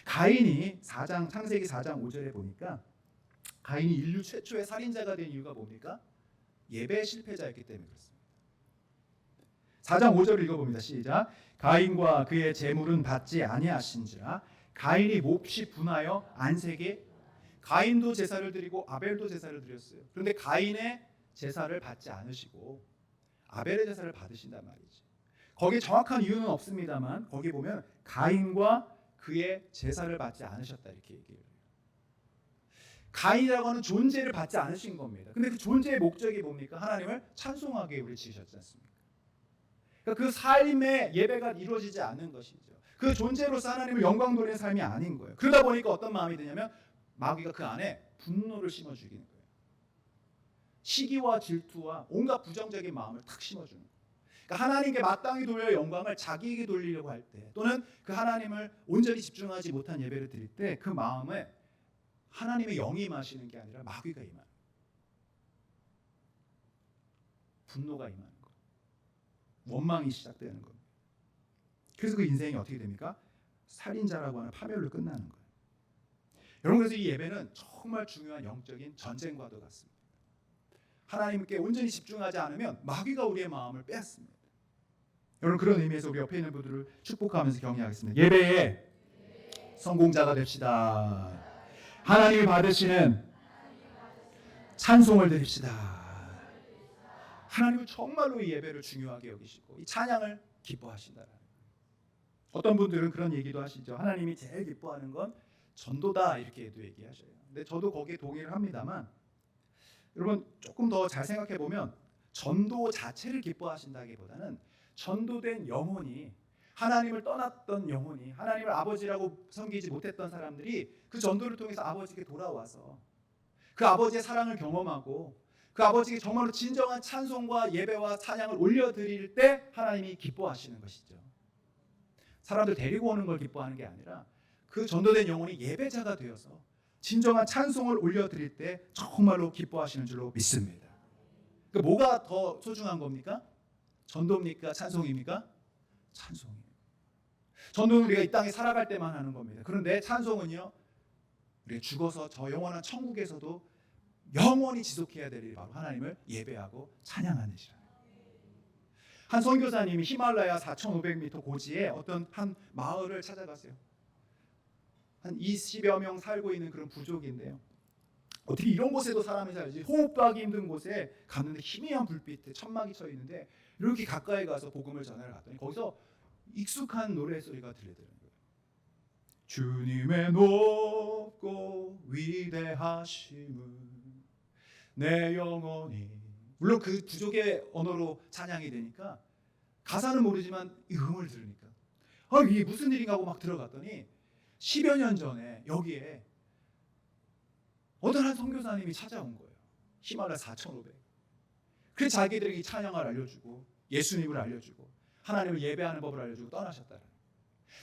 가인이 창세기 4장 5절에 보니까 가인이 인류 최초의 살인자가 된 이유가 뭡니까? 예배의 실패자였기 때문에 그렇습니다. 4장 5절을 읽어봅니다. 시작. 가인과 그의 제물은 받지 아니하신지라 가인이 몹시 분하여 안색에 가인도 제사를 드리고 아벨도 제사를 드렸어요. 그런데 가인의 제사를 받지 않으시고 아벨의 제사를 받으신단 말이지. 거기에 정확한 이유는 없습니다만 거기 보면 가인과 그의 제사를 받지 않으셨다 이렇게 얘기해요. 가인이라고 하는 존재를 받지 않으신 겁니다. 근데 그 존재의 목적이 뭡니까? 하나님을 찬송하게 우리를 지으셨지 않습니까? 그러니까 그 삶의 예배가 이루어지지 않는 것이죠. 그 존재로서 하나님을 영광 돌리는 삶이 아닌 거예요. 그러다 보니까 어떤 마음이 드냐면 마귀가 그 안에 분노를 심어 죽이는 거예요. 시기와 질투와 온갖 부정적인 마음을 탁 심어주는 거예요. 그러니까 하나님께 마땅히 돌려 영광을 자기에게 돌리려고 할 때 또는 그 하나님을 온전히 집중하지 못한 예배를 드릴 때 그 마음에 하나님의 영이 임하시는 게 아니라 마귀가 임하는 거예요. 분노가 임하는 거예요. 원망이 시작되는 겁니다. 그래서 그 인생이 어떻게 됩니까? 살인자라고 하는 파멸로 끝나는 거예요. 여러분, 그래서 이 예배는 정말 중요한 영적인 전쟁과도 같습니다. 하나님께 온전히 집중하지 않으면 마귀가 우리의 마음을 빼앗습니다. 여러분, 그런 의미에서 우리 옆에 있는 분들을 축복하면서 격려하겠습니다. 예배의 성공자가 됩시다. 하나님이 받으시는 찬송을 드립시다. 하나님은 정말로 이 예배를 중요하게 여기시고 이 찬양을 기뻐하신다. 어떤 분들은 그런 얘기도 하시죠. 하나님이 제일 기뻐하는 건 전도다, 이렇게도 얘기하셔요. 근데 저도 거기에 동의를 합니다만, 여러분 조금 더 잘 생각해 보면 전도 자체를 기뻐하신다기보다는 전도된 영혼이, 하나님을 떠났던 영혼이, 하나님을 아버지라고 섬기지 못했던 사람들이 그 전도를 통해서 아버지께 돌아와서 그 아버지의 사랑을 경험하고 그 아버지께 정말로 진정한 찬송과 예배와 찬양을 올려드릴 때 하나님이 기뻐하시는 것이죠. 사람들 데리고 오는 걸 기뻐하는 게 아니라 그 전도된 영혼이 예배자가 되어서 진정한 찬송을 올려드릴 때 정말로 기뻐하시는 줄로 믿습니다. 그 뭐가 더 소중한 겁니까? 전도입니까? 찬송입니까? 찬송이에요. 전도는 우리가 이 땅에 살아갈 때만 하는 겁니다. 그런데 찬송은요, 우리가 죽어서 저 영원한 천국에서도 영원히 지속해야 될 일이 바로 하나님을 예배하고 찬양하는 일이라. 한 선교사님이 히말라야 4,500m 고지에 어떤 한 마을을 찾아갔어요. 한 20여 명 살고 있는 그런 부족인데요. 어떻게 이런 곳에도 사람이 살지? 호흡도 하기 힘든 곳에 갔는데 희미한 불빛에 천막이 쳐 있는데 이렇게 가까이 가서 복음을 전하러 갔더니 거기서 익숙한 노래 소리가 들리더라고요. 주님의 높고 위대하심을 내 영혼이, 물론 그 부족의 언어로 찬양이 되니까 가사는 모르지만 이 음을 들으니까 이게 무슨 일인가 하고 막 들어갔더니 10여 년 전에 여기에 어떤 한 선교사님이 찾아온 거예요. 히말라야 4,500. 그래서 자기들에게 찬양을 알려주고 예수님을 알려주고 하나님을 예배하는 법을 알려주고 떠나셨다는.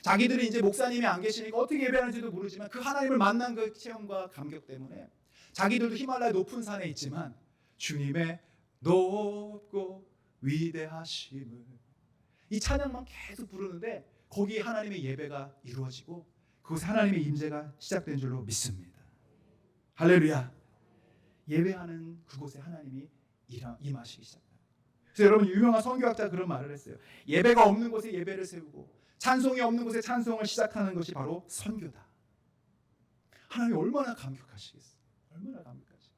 자기들이 이제 목사님이 안 계시니까 어떻게 예배하는지도 모르지만 그 하나님을 만난 그 체험과 감격 때문에 자기들도 히말라야 높은 산에 있지만 주님의 높고 위대하심을, 이 찬양만 계속 부르는데 거기에 하나님의 예배가 이루어지고 그곳에 하나님의 임재가 시작된 줄로 믿습니다. 할렐루야. 예배하는 그곳에 하나님이 임하시기 시작합니다. 그래서 여러분, 유명한 선교학자 그런 말을 했어요. 예배가 없는 곳에 예배를 세우고 찬송이 없는 곳에 찬송을 시작하는 것이 바로 선교다. 하나님 얼마나 감격하시겠어요. 얼마나 감격하시겠어요.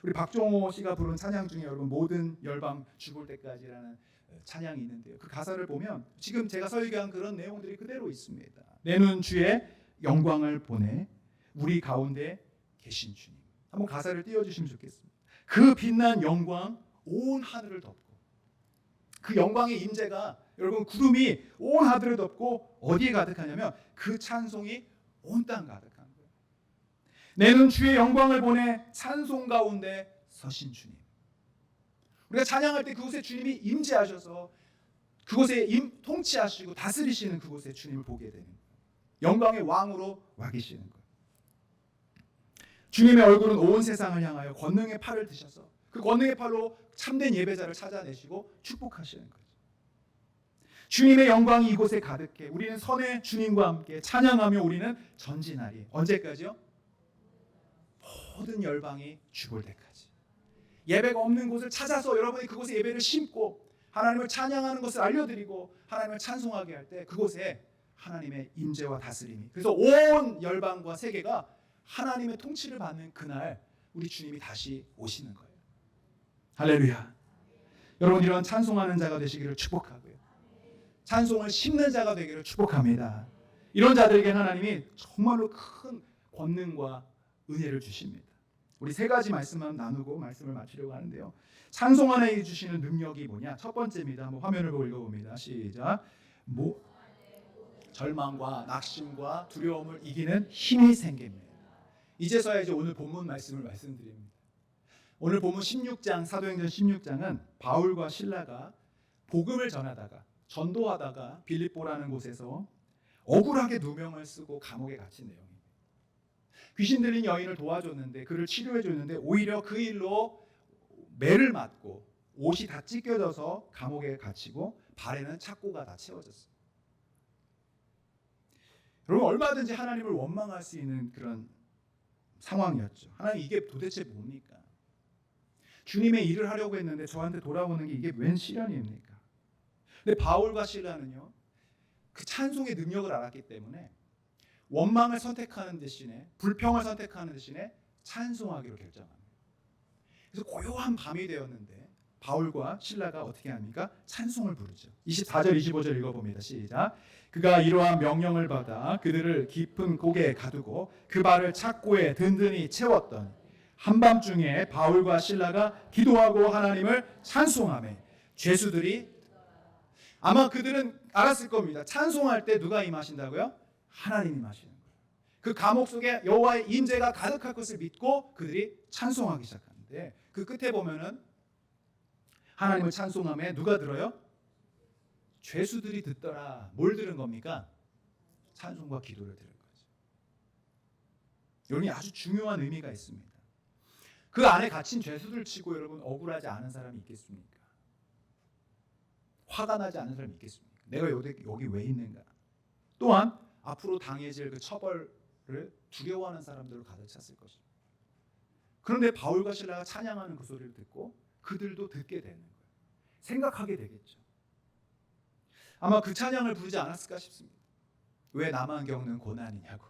우리 박종호 씨가 부른 찬양 중에 여러분 모든 열방 죽을 때까지라는 찬양이 있는데요. 그 가사를 보면 지금 제가 설교한 그런 내용들이 그대로 있습니다. 내 눈 주의 영광을 보내 우리 가운데 계신 주님. 한번 가사를 띄워주시면 좋겠습니다. 그 빛난 영광 온 하늘을 덮고, 그 영광의 임재가 여러분 구름이 온 하늘을 덮고 어디에 가득하냐면 그 찬송이 온 땅 가득한 거예요. 내는 주의 영광을 보내 찬송 가운데 서신 주님. 우리가 찬양할 때 그곳에 주님이 임재하셔서 그곳에 통치하시고 다스리시는 그곳에 주님을 보게 되는 거예요. 영광의 왕으로 와 계시는 거예요. 주님의 얼굴은 온 세상을 향하여 권능의 팔을 드셔서 그 권능의 팔로 참된 예배자를 찾아내시고 축복하시는 거죠. 주님의 영광이 이곳에 가득해 우리는 선의 주님과 함께 찬양하며 우리는 전진하리. 언제까지요? 모든 열방이 죽을 때까지. 예배가 없는 곳을 찾아서 여러분이 그곳에 예배를 심고 하나님을 찬양하는 것을 알려드리고 하나님을 찬송하게 할 때 그곳에 하나님의 임재와 다스림이, 그래서 온 열방과 세계가 하나님의 통치를 받는 그날 우리 주님이 다시 오시는 거예요. 할렐루야. 여러분, 이런 찬송하는 자가 되시기를 축복하고요. 찬송을 심는 자가 되기를 축복합니다. 이런 자들에게 하나님이 정말로 큰 권능과 은혜를 주십니다. 우리 세 가지 말씀만 나누고 말씀을 마치려고 하는데요. 찬송 안에 주시는 능력이 뭐냐? 첫 번째입니다. 한번 화면을 보고 읽어봅니다. 시작. 절망과 낙심과 두려움을 이기는 힘이 생깁니다. 이제서야 이제 오늘 본문 말씀을 말씀드립니다. 오늘 본문 16장, 사도행전 16장은 바울과 실라가 복음을 전하다가 전도하다가 빌립보라는 곳에서 억울하게 누명을 쓰고 감옥에 갇힌 내용입니다. 귀신 들린 여인을 도와줬는데, 그를 치료해 줬는데 오히려 그 일로 매를 맞고 옷이 다 찢겨져서 감옥에 갇히고 발에는 착고가 다 채워졌어요. 여러분, 얼마든지 하나님을 원망할 수 있는 그런 상황이었죠. 하나님, 이게 도대체 뭡니까? 주님의 일을 하려고 했는데 저한테 돌아오는 게 이게 웬 시련입니까? 근데 바울과 실라는요, 그 찬송의 능력을 알았기 때문에 원망을 선택하는 대신에, 불평을 선택하는 대신에 찬송하기로 결정합니다. 그래서 고요한 밤이 되었는데 바울과 실라가 어떻게 합니까? 찬송을 부르죠. 24절 25절 읽어봅니다. 시작. 그가 이러한 명령을 받아 그들을 깊은 고개에 가두고 그 발을 착고에 든든히 채웠더니 한밤중에 바울과 실라가 기도하고 하나님을 찬송하며 죄수들이, 아마 그들은 알았을 겁니다. 찬송할 때 누가 임하신다고요? 하나님이 임하시는 거예요. 그 감옥 속에 여호와의 임재가 가득할 것을 믿고 그들이 찬송하기 시작하는데, 그 끝에 보면은 하나님을 찬송하며 누가 들어요? 죄수들이 듣더라. 뭘 들은 겁니까? 찬송과 기도를 들은 거죠. 여러분, 아주 중요한 의미가 있습니다. 그 안에 갇힌 죄수들 치고 여러분, 억울하지 않은 사람이 있겠습니까? 화가 나지 않은 사람이 있겠습니까? 내가 여기 왜 있는가? 또한 앞으로 당해질 그 처벌을 두려워하는 사람들로 가득 찼을 것입니다. 그런데 바울과 실라가 찬양하는 그 소리를 듣고 그들도 듣게 되는 거예요. 생각하게 되겠죠. 아마 그 찬양을 부르지 않았을까 싶습니다. 왜 나만 겪는 고난이냐고.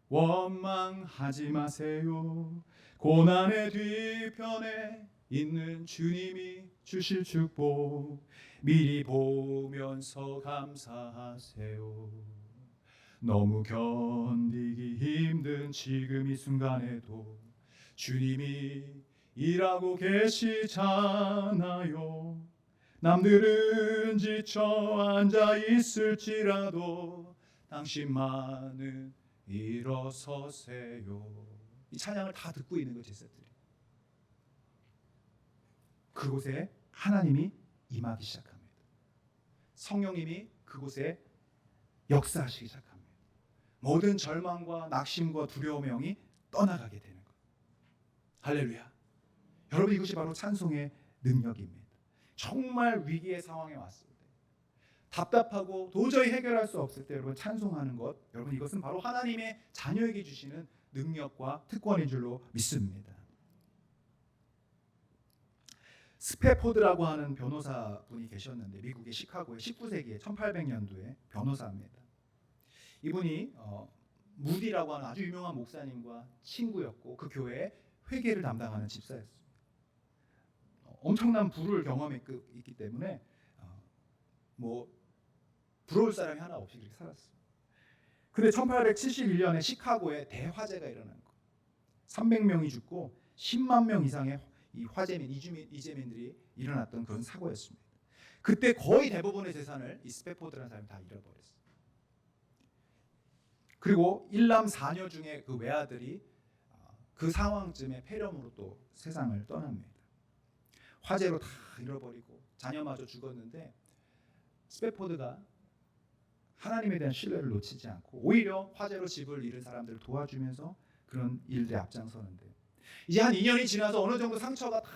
원망하지 마세요. 고난의 뒤편에 있는 주님이 주실 축복 미리 보면서 감사하세요. 너무 견디기 힘든 지금 이 순간에도 주님이 일하고 계시잖아요. 남들은 지쳐 앉아 있을지라도 당신만은 일어서세요. 이 찬양을 다 듣고 있는 거죠, 제사들이. 그곳에 하나님이 임하기 시작합니다. 성령님이 그곳에 역사하시기 시작합니다. 모든 절망과 낙심과 두려움의 영이 떠나가게 되는 거예요. 할렐루야. 여러분, 이것이 바로 찬송의 능력입니다. 정말 위기의 상황에 왔을 때, 답답하고 도저히 해결할 수 없을 때 여러분 찬송하는 것, 여러분 이것은 바로 하나님의 자녀에게 주시는 능력과 특권인 줄로 믿습니다. 스패포드라고 하는 변호사분이 계셨는데, 미국의 시카고의 19세기에 1800년도에 변호사입니다. 이분이 무디라고 하는 아주 유명한 목사님과 친구였고 그 교회의 회계를 담당하는 집사였습니다. 엄청난 부를 경험했기 때문에 부러울 사람이 하나 없이 그렇게 살았어요. 근데 1871년에 시카고에 대화재가 일어난 거. 300명이 죽고 10만 명 이상의 이 화재민, 이재민들이 일어났던 그런 사고였습니다. 그때 거의 대부분의 재산을 이 스패포드라는 사람이 다 잃어버렸어요. 그리고 일남 4녀 중에 그 외아들이 그 상황쯤에 폐렴으로 또 세상을 떠납니다. 화재로 다 잃어버리고 자녀마저 죽었는데, 스패포드가 하나님에 대한 신뢰를 놓치지 않고 오히려 화재로 집을 잃은 사람들을 도와주면서 그런 일들에 앞장서는데, 이제 한 2년이 지나서 어느 정도 상처가 다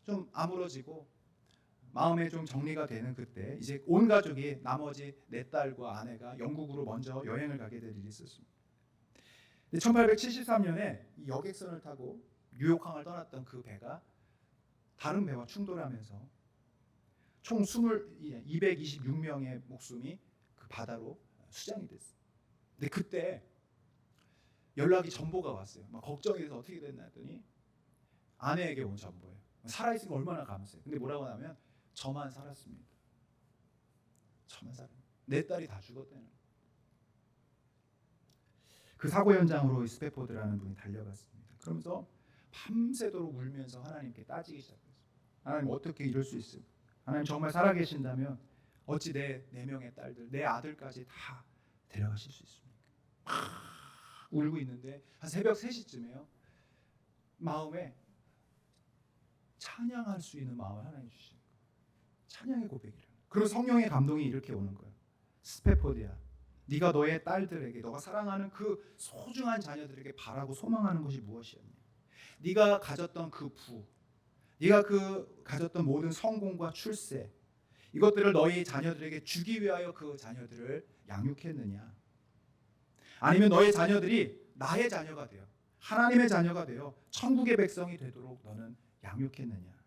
좀 아물어지고 마음에 좀 정리가 되는 그때, 이제 온 가족이, 나머지 4딸과 아내가 영국으로 먼저 여행을 가게 될 일이 있었습니다. 1873년에 이 여객선을 타고 뉴욕항을 떠났던 그 배가 다른 배와 충돌하면서 총 226명의 목숨이 그 바다로 수장이 됐어요. 근데 그때 연락이 전보가 왔어요. 막 걱정이 돼서 어떻게 됐나 했더니 아내에게 온 전보예요. 살아있으면 얼마나 감사해요. 근데 뭐라고 하냐면 저만 살았습니다. 저만 살았습니다. 4딸이 다 죽었다는. 그 사고 현장으로 스패포드라는 분이 달려갔습니다. 그러면서 밤새도록 울면서 하나님께 따지기 시작했어요. 하나님, 어떻게 이럴 수 있습니까? 하나님, 정말 살아계신다면 어찌 내 4명의 딸들, 내 아들까지 다 데려가실 수 있습니까? 막 울고 있는데 한 새벽 3시쯤에요. 마음에 찬양할 수 있는 마음을 하나님 주시는 거예요. 찬양의 고백이라. 그리고 성령의 감동이 이렇게 오는 거예요. 스패포드야, 네가 너의 딸들에게, 너가 사랑하는 그 소중한 자녀들에게 바라고 소망하는 것이 무엇이었냐? 네가 가졌던 그 부, 네가 그 가졌던 모든 성공과 출세, 이것들을 너희 자녀들에게 주기 위하여 그 자녀들을 양육했느냐? 아니면 너의 자녀들이 나의 자녀가 되어 하나님의 자녀가 되어 천국의 백성이 되도록 너는 양육했느냐?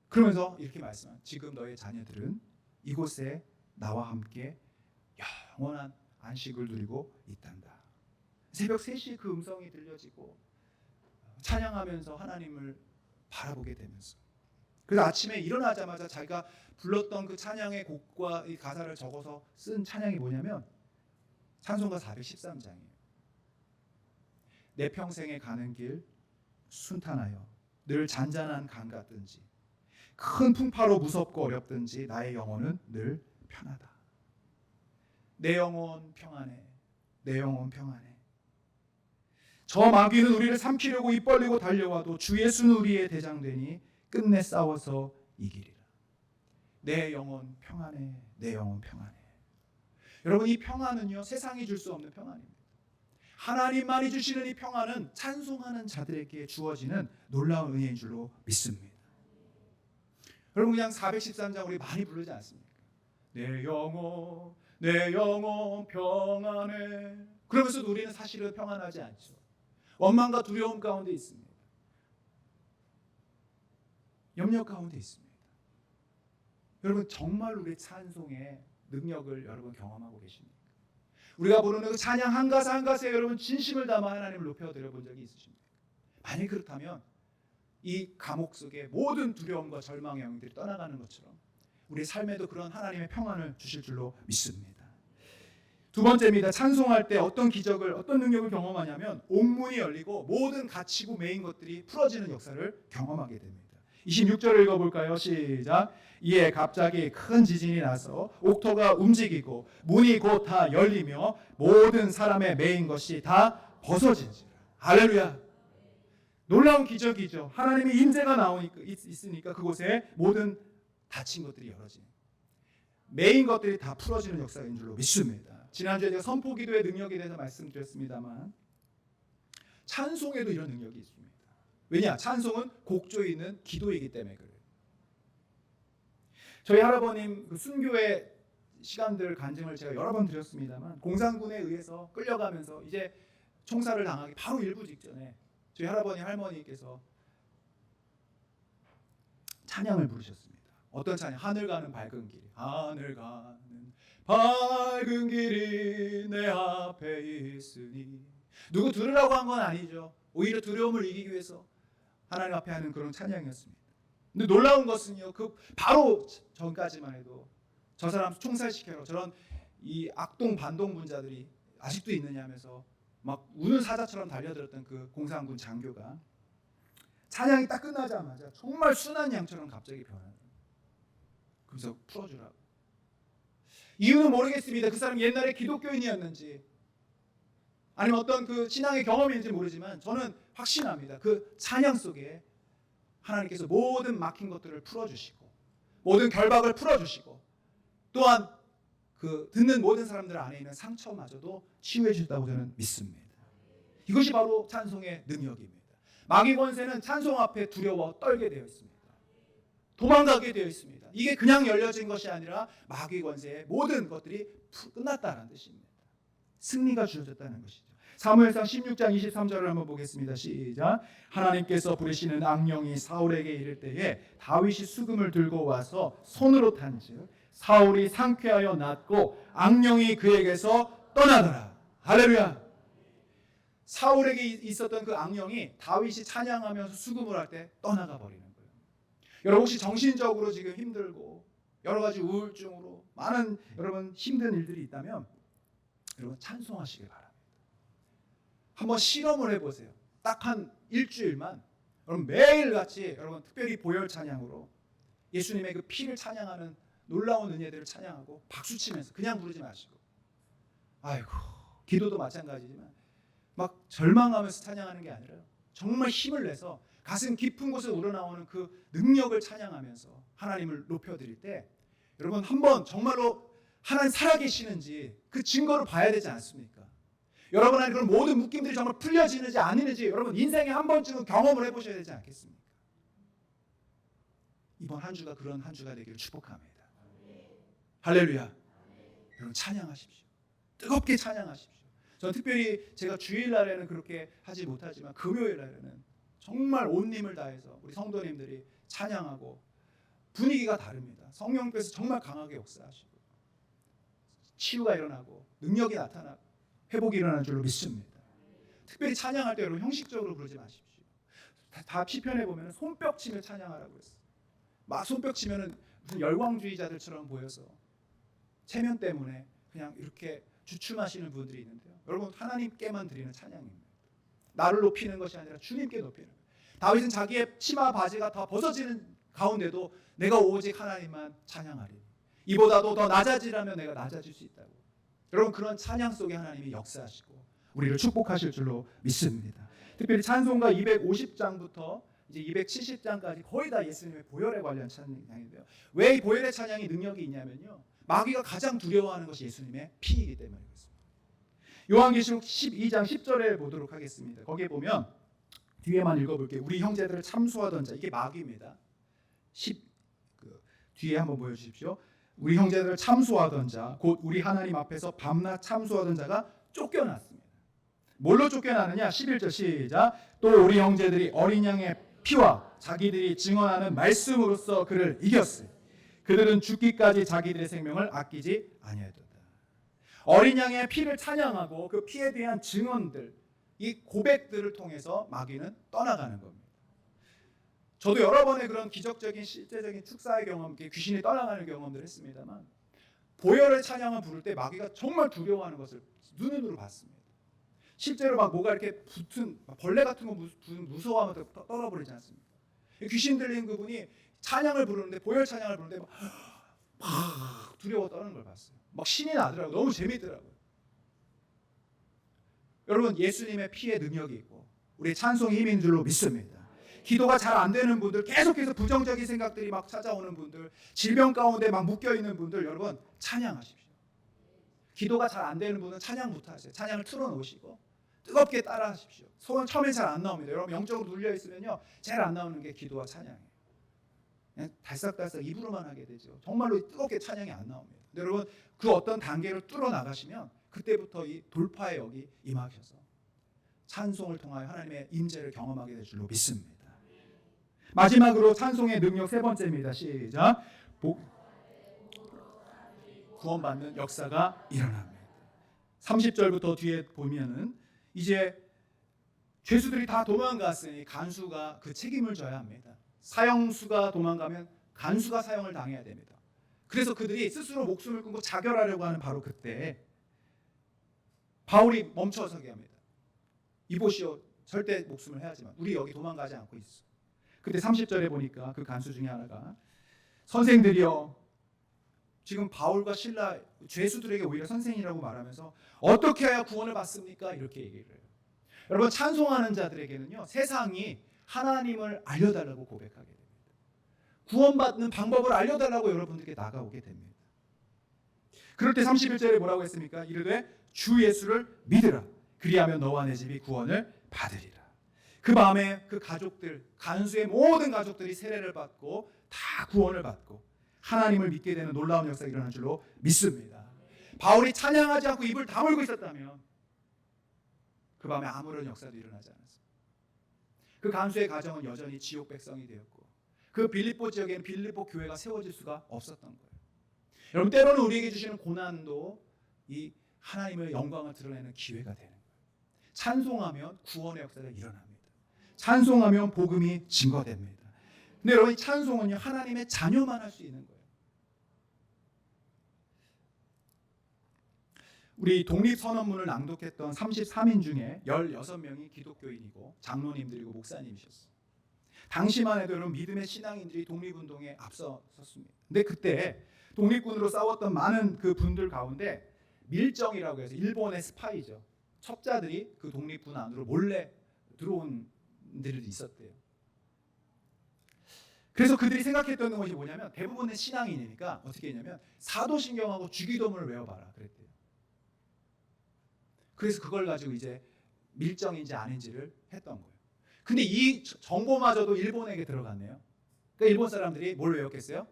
그러면서 이렇게 말씀한, 지금 너의 자녀들은 이곳에 나와 함께 영원한 안식을 누리고 있단다. 새벽 3시에 그 음성이 들려지고 찬양하면서 하나님을 바라보게 되면서, 그래서 아침에 일어나자마자 자기가 불렀던 그 찬양의 곡과 이 가사를 적어서 쓴 찬양이 뭐냐면 찬송가 413장이에요. 내 평생에 가는 길 순탄하여 늘 잔잔한 강 같든지 큰 풍파로 무섭고 어렵든지 나의 영혼은 늘 편하다. 내 영혼 평안해. 내 영혼 평안해. 저 마귀는 우리를 삼키려고 입 벌리고 달려와도 주 예수는 우리의 대장되니 끝내 싸워서 이기리라. 내 영혼 평안해. 내 영혼 평안해. 여러분, 이 평안은요, 세상이 줄 수 없는 평안입니다. 하나님만이 주시는 이 평안은 찬송하는 자들에게 주어지는 놀라운 은혜인 줄로 믿습니다. 여러분, 그냥 413장 우리 많이 부르지 않습니까? 내 영혼 평안해. 그러면서도 우리는 사실은 평안하지 않죠. 원망과 두려움 가운데 있습니다. 염려 가운데 있습니다. 여러분, 정말 우리 찬송의 능력을 여러분 경험하고 계십니까? 우리가 부르는 그 찬양 한 가사 한 가사에 여러분 진심을 담아 하나님을 높여드려 본 적이 있으십니까? 만약 그렇다면 이 감옥 속에 모든 두려움과 절망의 영들이 떠나가는 것처럼 우리 삶에도 그런 하나님의 평안을 주실 줄로 믿습니다. 두 번째입니다. 찬송할 때 어떤 기적을, 어떤 능력을 경험하냐면 옥문이 열리고 모든 갇히고 매인 것들이 풀어지는 역사를 경험하게 됩니다. 26절을 읽어볼까요? 시작. 이에 갑자기 큰 지진이 나서 옥토가 움직이고 문이 곧 다 열리며 모든 사람의 매인 것이 다 벗어진지라. 할렐루야. 놀라운 기적이죠. 하나님의 임재가 나오니까 있으니까 그곳에 모든 닫힌 것들이 열어지는, 매인 것들이 다 풀어지는 역사인 줄로 믿습니다. 지난주에 제가 선포기도의 능력에 대해서 말씀드렸습니다만 찬송에도 이런 능력이 있습니다. 왜냐? 찬송은 곡조에 있는 기도이기 때문에 그래요. 저희 할아버님 그 순교의 시간들 간증을 제가 여러 번 드렸습니다만 공산군에 의해서 끌려가면서 이제 총살을 당하기 바로 일부 직전에 저희 할아버니 할머니께서 찬양을 부르셨습니다. 어떤 찬양? 하늘 가는 밝은 길, 하늘 가는 밝은 길이 내 앞에 있으니. 누구 들으라고 한 건 아니죠. 오히려 두려움을 이기기 위해서 하나님 앞에 하는 그런 찬양이었습니다. 근데 놀라운 것은요, 그 바로 전까지만 해도 저 사람 총살시켜라, 저런 이 악동 반동 분자들이 아직도 있느냐 하면서 막 우는 사자처럼 달려들었던 그 공산군 장교가 찬양이 딱 끝나자마자 정말 순한 양처럼 갑자기 변하는 거예요. 그래서 풀어주라고. 이유는 모르겠습니다. 그 사람 옛날에 기독교인이었는지 아니면 어떤 그 신앙의 경험인지 모르지만 저는 확신합니다. 그 찬양 속에 하나님께서 모든 막힌 것들을 풀어주시고 모든 결박을 풀어주시고 또한 그 듣는 모든 사람들 안에 있는 상처마저도 치유해 주셨다고 저는 믿습니다. 이것이 바로 찬송의 능력입니다. 마귀 권세는 찬송 앞에 두려워 떨게 되어 있습니다. 도망가게 되어 있습니다. 이게 그냥 열려진 것이 아니라 마귀 권세의 모든 것들이 끝났다는 뜻입니다. 승리가 주어졌다는 것이죠. 사무엘상 16장 23절을 한번 보겠습니다. 시작. 하나님께서 부르시는 악령이 사울에게 이를 때에 다윗이 수금을 들고 와서 손으로 탄즉 사울이 상쾌하여 낫고 악령이 그에게서 떠나더라. 할렐루야. 사울에게 있었던 그 악령이 다윗이 찬양하면서 수금을 할 때 떠나가 버리는 거예요. 여러분 혹시 정신적으로 지금 힘들고 여러 가지 우울증으로 많은 여러분 힘든 일들이 있다면 여러분 찬송하시길 바랍니다. 한번 실험을 해보세요. 딱 한 일주일만 여러분 매일같이 여러분 특별히 보혈 찬양으로 예수님의 그 피를 찬양하는 놀라운 은혜들을 찬양하고 박수치면서 그냥 부르지 마시고, 아이고 기도도 마찬가지지만 막 절망하면서 찬양하는 게 아니라 정말 힘을 내서 가슴 깊은 곳에 우러나오는 그 능력을 찬양하면서 하나님을 높여드릴 때 여러분 한번 정말로 하나님 살아계시는지 그 증거를 봐야 되지 않습니까? 여러분 안에 그런 모든 묶임들이 정말 풀려지는지 아니는지 여러분 인생에 한 번쯤은 경험을 해보셔야 되지 않겠습니까? 이번 한 주가 그런 한 주가 되기를 축복합니다. 할렐루야. 여러분 찬양하십시오. 뜨겁게 찬양하십시오. 저는 특별히 제가 주일날에는 그렇게 하지 못하지만 금요일날에는 정말 온 힘을 다해서 우리 성도님들이 찬양하고 분위기가 다릅니다. 성령께서 정말 강하게 역사하시고 치유가 일어나고 능력이 나타나고 회복이 일어나는 줄로 믿습니다. 특별히 찬양할 때 여러분 형식적으로 부르지 마십시오. 다 시편에 보면 손뼉 치며 찬양하라고 했어요. 막 손뼉 치면은 무슨 열광주의자들처럼 보여서 체면 때문에 그냥 이렇게 주춤하시는 분들이 있는데요. 여러분 하나님께만 드리는 찬양입니다. 나를 높이는 것이 아니라 주님께 높이는 거예요. 다윗은 자기의 치마 바지가 다 벗어지는 가운데도 내가 오직 하나님만 찬양하리. 이보다도 더 낮아지라면 내가 낮아질 수 있다고. 여러분 그런 찬양 속에 하나님이 역사하시고 우리를 축복하실 줄로 믿습니다. 특별히 찬송가 250장부터 이제 270장까지 거의 다 예수님의 보혈에 관련 찬양인데요. 왜 이 보혈의 찬양이 능력이 있냐면요. 마귀가 가장 두려워하는 것이 예수님의 피이기 때문에 그렇습니다. 요한계시록 12장 10절에 보도록 하겠습니다. 거기에 보면 뒤에만 읽어볼게요. 우리 형제들을 참소하던 자, 이게 마귀입니다. 뒤에 한번 보여주십시오. 우리 형제들을 참소하던 자, 곧 우리 하나님 앞에서 밤낮 참소하던 자가 쫓겨났습니다. 뭘로 쫓겨나느냐? 11절 시작. 또 우리 형제들이 어린 양의 피와 자기들이 증언하는 말씀으로써 그를 이겼으니 그들은 죽기까지 자기들의 생명을 아끼지 아니하였도다. 어린 양의 피를 찬양하고 그 피에 대한 증언들, 이 고백들을 통해서 마귀는 떠나가는 겁니다. 저도 여러 번의 그런 기적적인 실제적인 축사의 경험, 귀신이 떠나가는 경험들을 했습니다만 보혈의 찬양을 부를 때 마귀가 정말 두려워하는 것을 눈으로 봤습니다. 실제로 막 뭐가 이렇게 붙은 벌레 같은 거 무서워하면 떨어버리지 않습니까? 귀신 들린 그분이 찬양을 부르는데 보혈 찬양을 부르는데 막 두려워 떠는 걸 봤어요. 막 신이 나더라고요. 너무 재밌더라고요. 여러분 예수님의 피의 능력이 있고 우리의 찬송의 힘인 줄로 믿습니다. 기도가 잘 안 되는 분들, 계속해서 부정적인 생각들이 막 찾아오는 분들, 질병 가운데 막 묶여있는 분들 여러분 찬양하십시오. 기도가 잘 안 되는 분은 찬양부터 하세요. 찬양을 틀어놓으시고 뜨겁게 따라하십시오. 소원 처음에 잘 안 나옵니다. 여러분 영적으로 눌려있으면요 제일 안 나오는 게 기도와 찬양이에요. 그냥 달싹달싹 입으로만 하게 되죠. 정말로 뜨겁게 찬양이 안 나옵니다. 근데 여러분 그 어떤 단계를 뚫어 나가시면 그때부터 이 돌파의 역이 임하셔서 찬송을 통하여 하나님의 임재를 경험하게 될 줄로 믿습니다. 마지막으로 찬송의 능력 세 번째입니다. 시작. 구원받는 역사가 일어납니다. 30절부터 뒤에 보면은 이제 죄수들이 다 도망갔으니 간수가 그 책임을 져야 합니다. 사형수가 도망가면 간수가 사형을 당해야 됩니다. 그래서 그들이 스스로 목숨을 끊고 자결하려고 하는 바로 그때 바울이 멈춰서게 합니다. 이보시오, 절대 목숨을 해야지만 우리 여기 도망가지 않고 있어. 그때 30절에 보니까 그 간수 중에 하나가 선생들이여, 지금 바울과 실라 죄수들에게 오히려 선생이라고 말하면서 어떻게 해야 구원을 받습니까? 이렇게 얘기를 해요. 여러분 찬송하는 자들에게는요 세상이 하나님을 알려달라고 고백하게 됩니다. 구원받는 방법을 알려달라고 여러분들께 나가오게 됩니다. 그럴 때 31절에 뭐라고 했습니까? 이르되 주 예수를 믿으라. 그리하면 너와 내 집이 구원을 받으리라. 그 밤에 그 가족들, 간수의 모든 가족들이 세례를 받고 다 구원을 받고 하나님을 믿게 되는 놀라운 역사가 일어날 줄로 믿습니다. 바울이 찬양하지 않고 입을 다물고 있었다면 그 밤에 아무런 역사도 일어나지 않았습니다. 그 간수의 가정은 여전히 지옥 백성이 되었고 그 빌립보 지역에는 빌립보 교회가 세워질 수가 없었던 거예요. 여러분 때로는 우리에게 주시는 고난도 이 하나님의 영광을 드러내는 기회가 되는 거예요. 찬송하면 구원의 역사가 일어납니다. 찬송하면 복음이 증거됩니다. 근데 여러분 이 찬송은요 하나님의 자녀만 할 수 있는 거예요. 우리 독립선언문을 낭독했던 33인 중에 16명이 기독교인이고 장로님들이고 목사님이셨어요. 당시만 해도 여러분 믿음의 신앙인들이 독립운동에 앞서섰습니다. 근데 그때 독립군으로 싸웠던 많은 그 분들 가운데 밀정이라고 해서 일본의 스파이죠. 첩자들이 그 독립군 안으로 몰래 들어온 들이 있었대요. 그래서 그들이 생각했던 것이 뭐냐면 대부분의 신앙인이니까 어떻게 했냐면 사도신경하고 주기도문을 외워봐라 그랬대요. 그래서 그걸 가지고 이제 밀정인지 아닌지를 했던 거예요. 근데 이 정보마저도 일본에게 들어갔네요. 그러니까 일본 사람들이 뭘 외웠겠어요?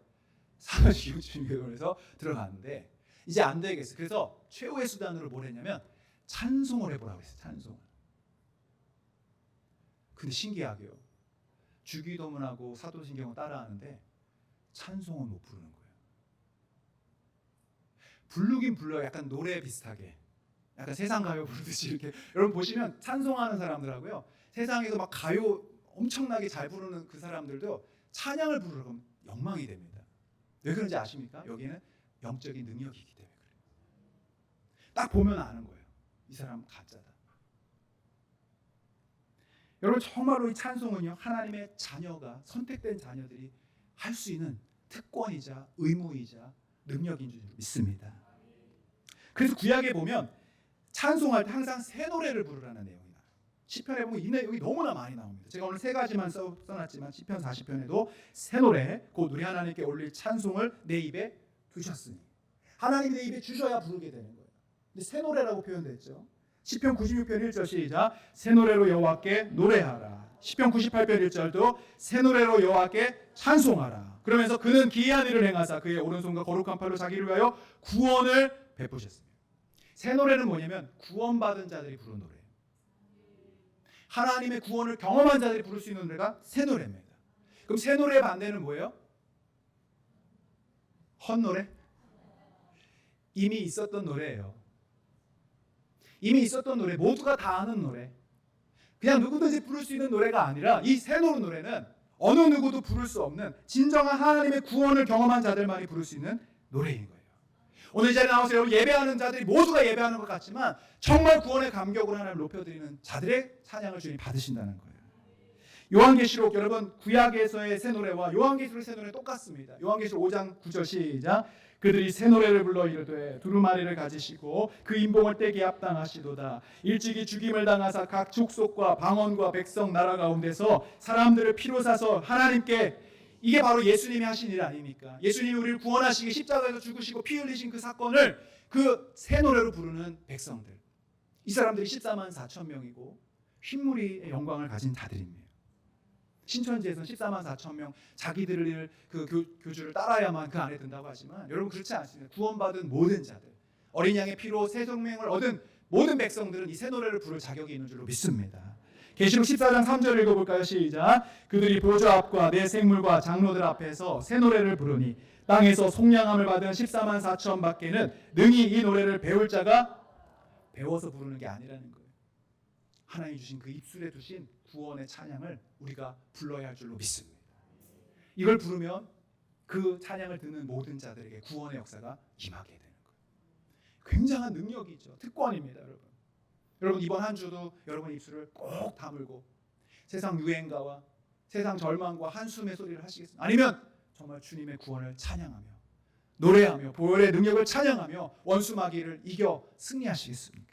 사도시경주의론에서 들어갔는데 이제 안 되겠어요. 그래서 최후의 수단으로 뭘 했냐면 찬송을 해보라고 했어요. 찬송을. 근데 신기하게요. 주기도문하고 사도신경을 따라하는데 찬송은 못 부르는 거예요. 부르긴 불러요. 약간 노래 비슷하게. 약간 세상 가요 부르듯이 이렇게. 여러분 보시면 찬송하는 사람들하고요. 세상에서 막 가요 엄청나게 잘 부르는 그 사람들도 찬양을 부르려고 하면 엉망이 됩니다. 왜 그런지 아십니까? 여기는 영적인 능력이기 때문에 그래요. 딱 보면 아는 거예요. 이 사람 가짜다. 여러분 정말로 이 찬송은요, 하나님의 자녀가, 선택된 자녀들이 할 수 있는 특권이자 의무이자 능력인 줄 믿습니다. 그래서 구약에 보면 찬송할 때 항상 새 노래를 부르라는 내용이 나와요. 시편에 보면 이 내용이 너무나 많이 나옵니다. 제가 오늘 세 가지만 써놨지만 시편 40편에도 새 노래, 곧 우리 하나님께 올릴 찬송을 내 입에 두셨으니, 하나님이 내 입에 주셔야 부르게 되는 거예요. 근데 새 노래라고 표현됐죠. 시편 96편 1절 시작. 새 노래로 여호와께 노래하라. 시편 98편 1절도 새 노래로 여호와께 찬송하라. 그러면서 그는 기이한 일을 행하사 그의 오른손과 거룩한 팔로 자기를 위하여 구원을 베푸셨습니다. 새 노래는 뭐냐면 구원받은 자들이 부르는 노래예요. 하나님의 구원을 경험한 자들이 부를 수 있는 노래가 새 노래입니다. 그럼 새 노래의 반대는 뭐예요? 헛노래? 이미 있었던 노래예요. 이미 있었던 노래, 모두가 다 아는 노래, 그냥 누구든지 부를 수 있는 노래가 아니라 이 새 노래는 어느 누구도 부를 수 없는 진정한 하나님의 구원을 경험한 자들만이 부를 수 있는 노래인 거예요. 오늘 이 자리에 나와서 여러분 예배하는 자들이 모두가 예배하는 것 같지만 정말 구원의 감격으로 하나님을 높여드리는 자들의 찬양을 주님 받으신다는 거예요. 요한계시록, 여러분 구약에서의 새 노래와 요한계시록의 새 노래 똑같습니다. 요한계시록 5장 9절 시작. 그들이 새 노래를 불러 이르되 두루마리를 가지시고 그 인봉을 떼기에 합당하시도다. 일찍이 죽임을 당하사 각 족속과 방언과 백성 나라 가운데서 사람들을 피로 사서 하나님께, 이게 바로 예수님이 하신 일 아닙니까? 예수님이 우리를 구원하시기 십자가에서 죽으시고 피 흘리신 그 사건을 그 새 노래로 부르는 백성들, 이 사람들이 14만 4천 명이고 흰무리의 영광을 가진 자들입니다. 신천지에서는 14만 4천 명 자기들을 그 교주를 따라야만 그 안에 든다고 하지만 여러분 그렇지 않습니다. 구원받은 모든 자들, 어린 양의 피로 새 생명을 얻은 모든 백성들은 이 새 노래를 부를 자격이 있는 줄로 믿습니다. 계시록 14장 3절 읽어볼까요? 시작. 그들이 보좌 앞과 내 생물과 장로들 앞에서 새 노래를 부르니 땅에서 속량함을 받은 14만 4천 밖에는 능히 이 노래를 배울 자가, 배워서 부르는 게 아니라는 거예요. 하나님 주신 그 입술에 두신 구원의 찬양을 우리가 불러야 할 줄로 믿습니다. 이걸 부르면 그 찬양을 듣는 모든 자들에게 구원의 역사가 임하게 되는 거예요. 굉장한 능력이죠. 특권입니다, 여러분. 여러분 이번 한 주도 여러분 입술을 꼭 다물고 세상 유행가와 세상 절망과 한숨의 소리를 하시겠습니까? 아니면 정말 주님의 구원을 찬양하며 노래하며 보혈의 능력을 찬양하며 원수 마귀를 이겨 승리하시겠습니까?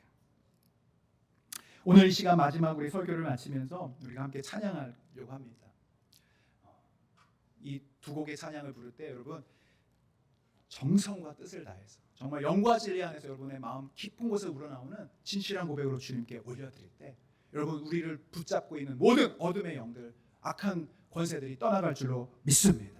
오늘 이 시간 마지막으로 우리 설교를 마치면서 우리가 함께 찬양하려고 합니다. 이 두 곡의 찬양을 부를 때 여러분 정성과 뜻을 다해서 정말 영과 진리 안에서 여러분의 마음 깊은 곳에 우러나오는 진실한 고백으로 주님께 올려드릴 때 여러분 우리를 붙잡고 있는 모든 어둠의 영들, 악한 권세들이 떠나갈 줄로 믿습니다.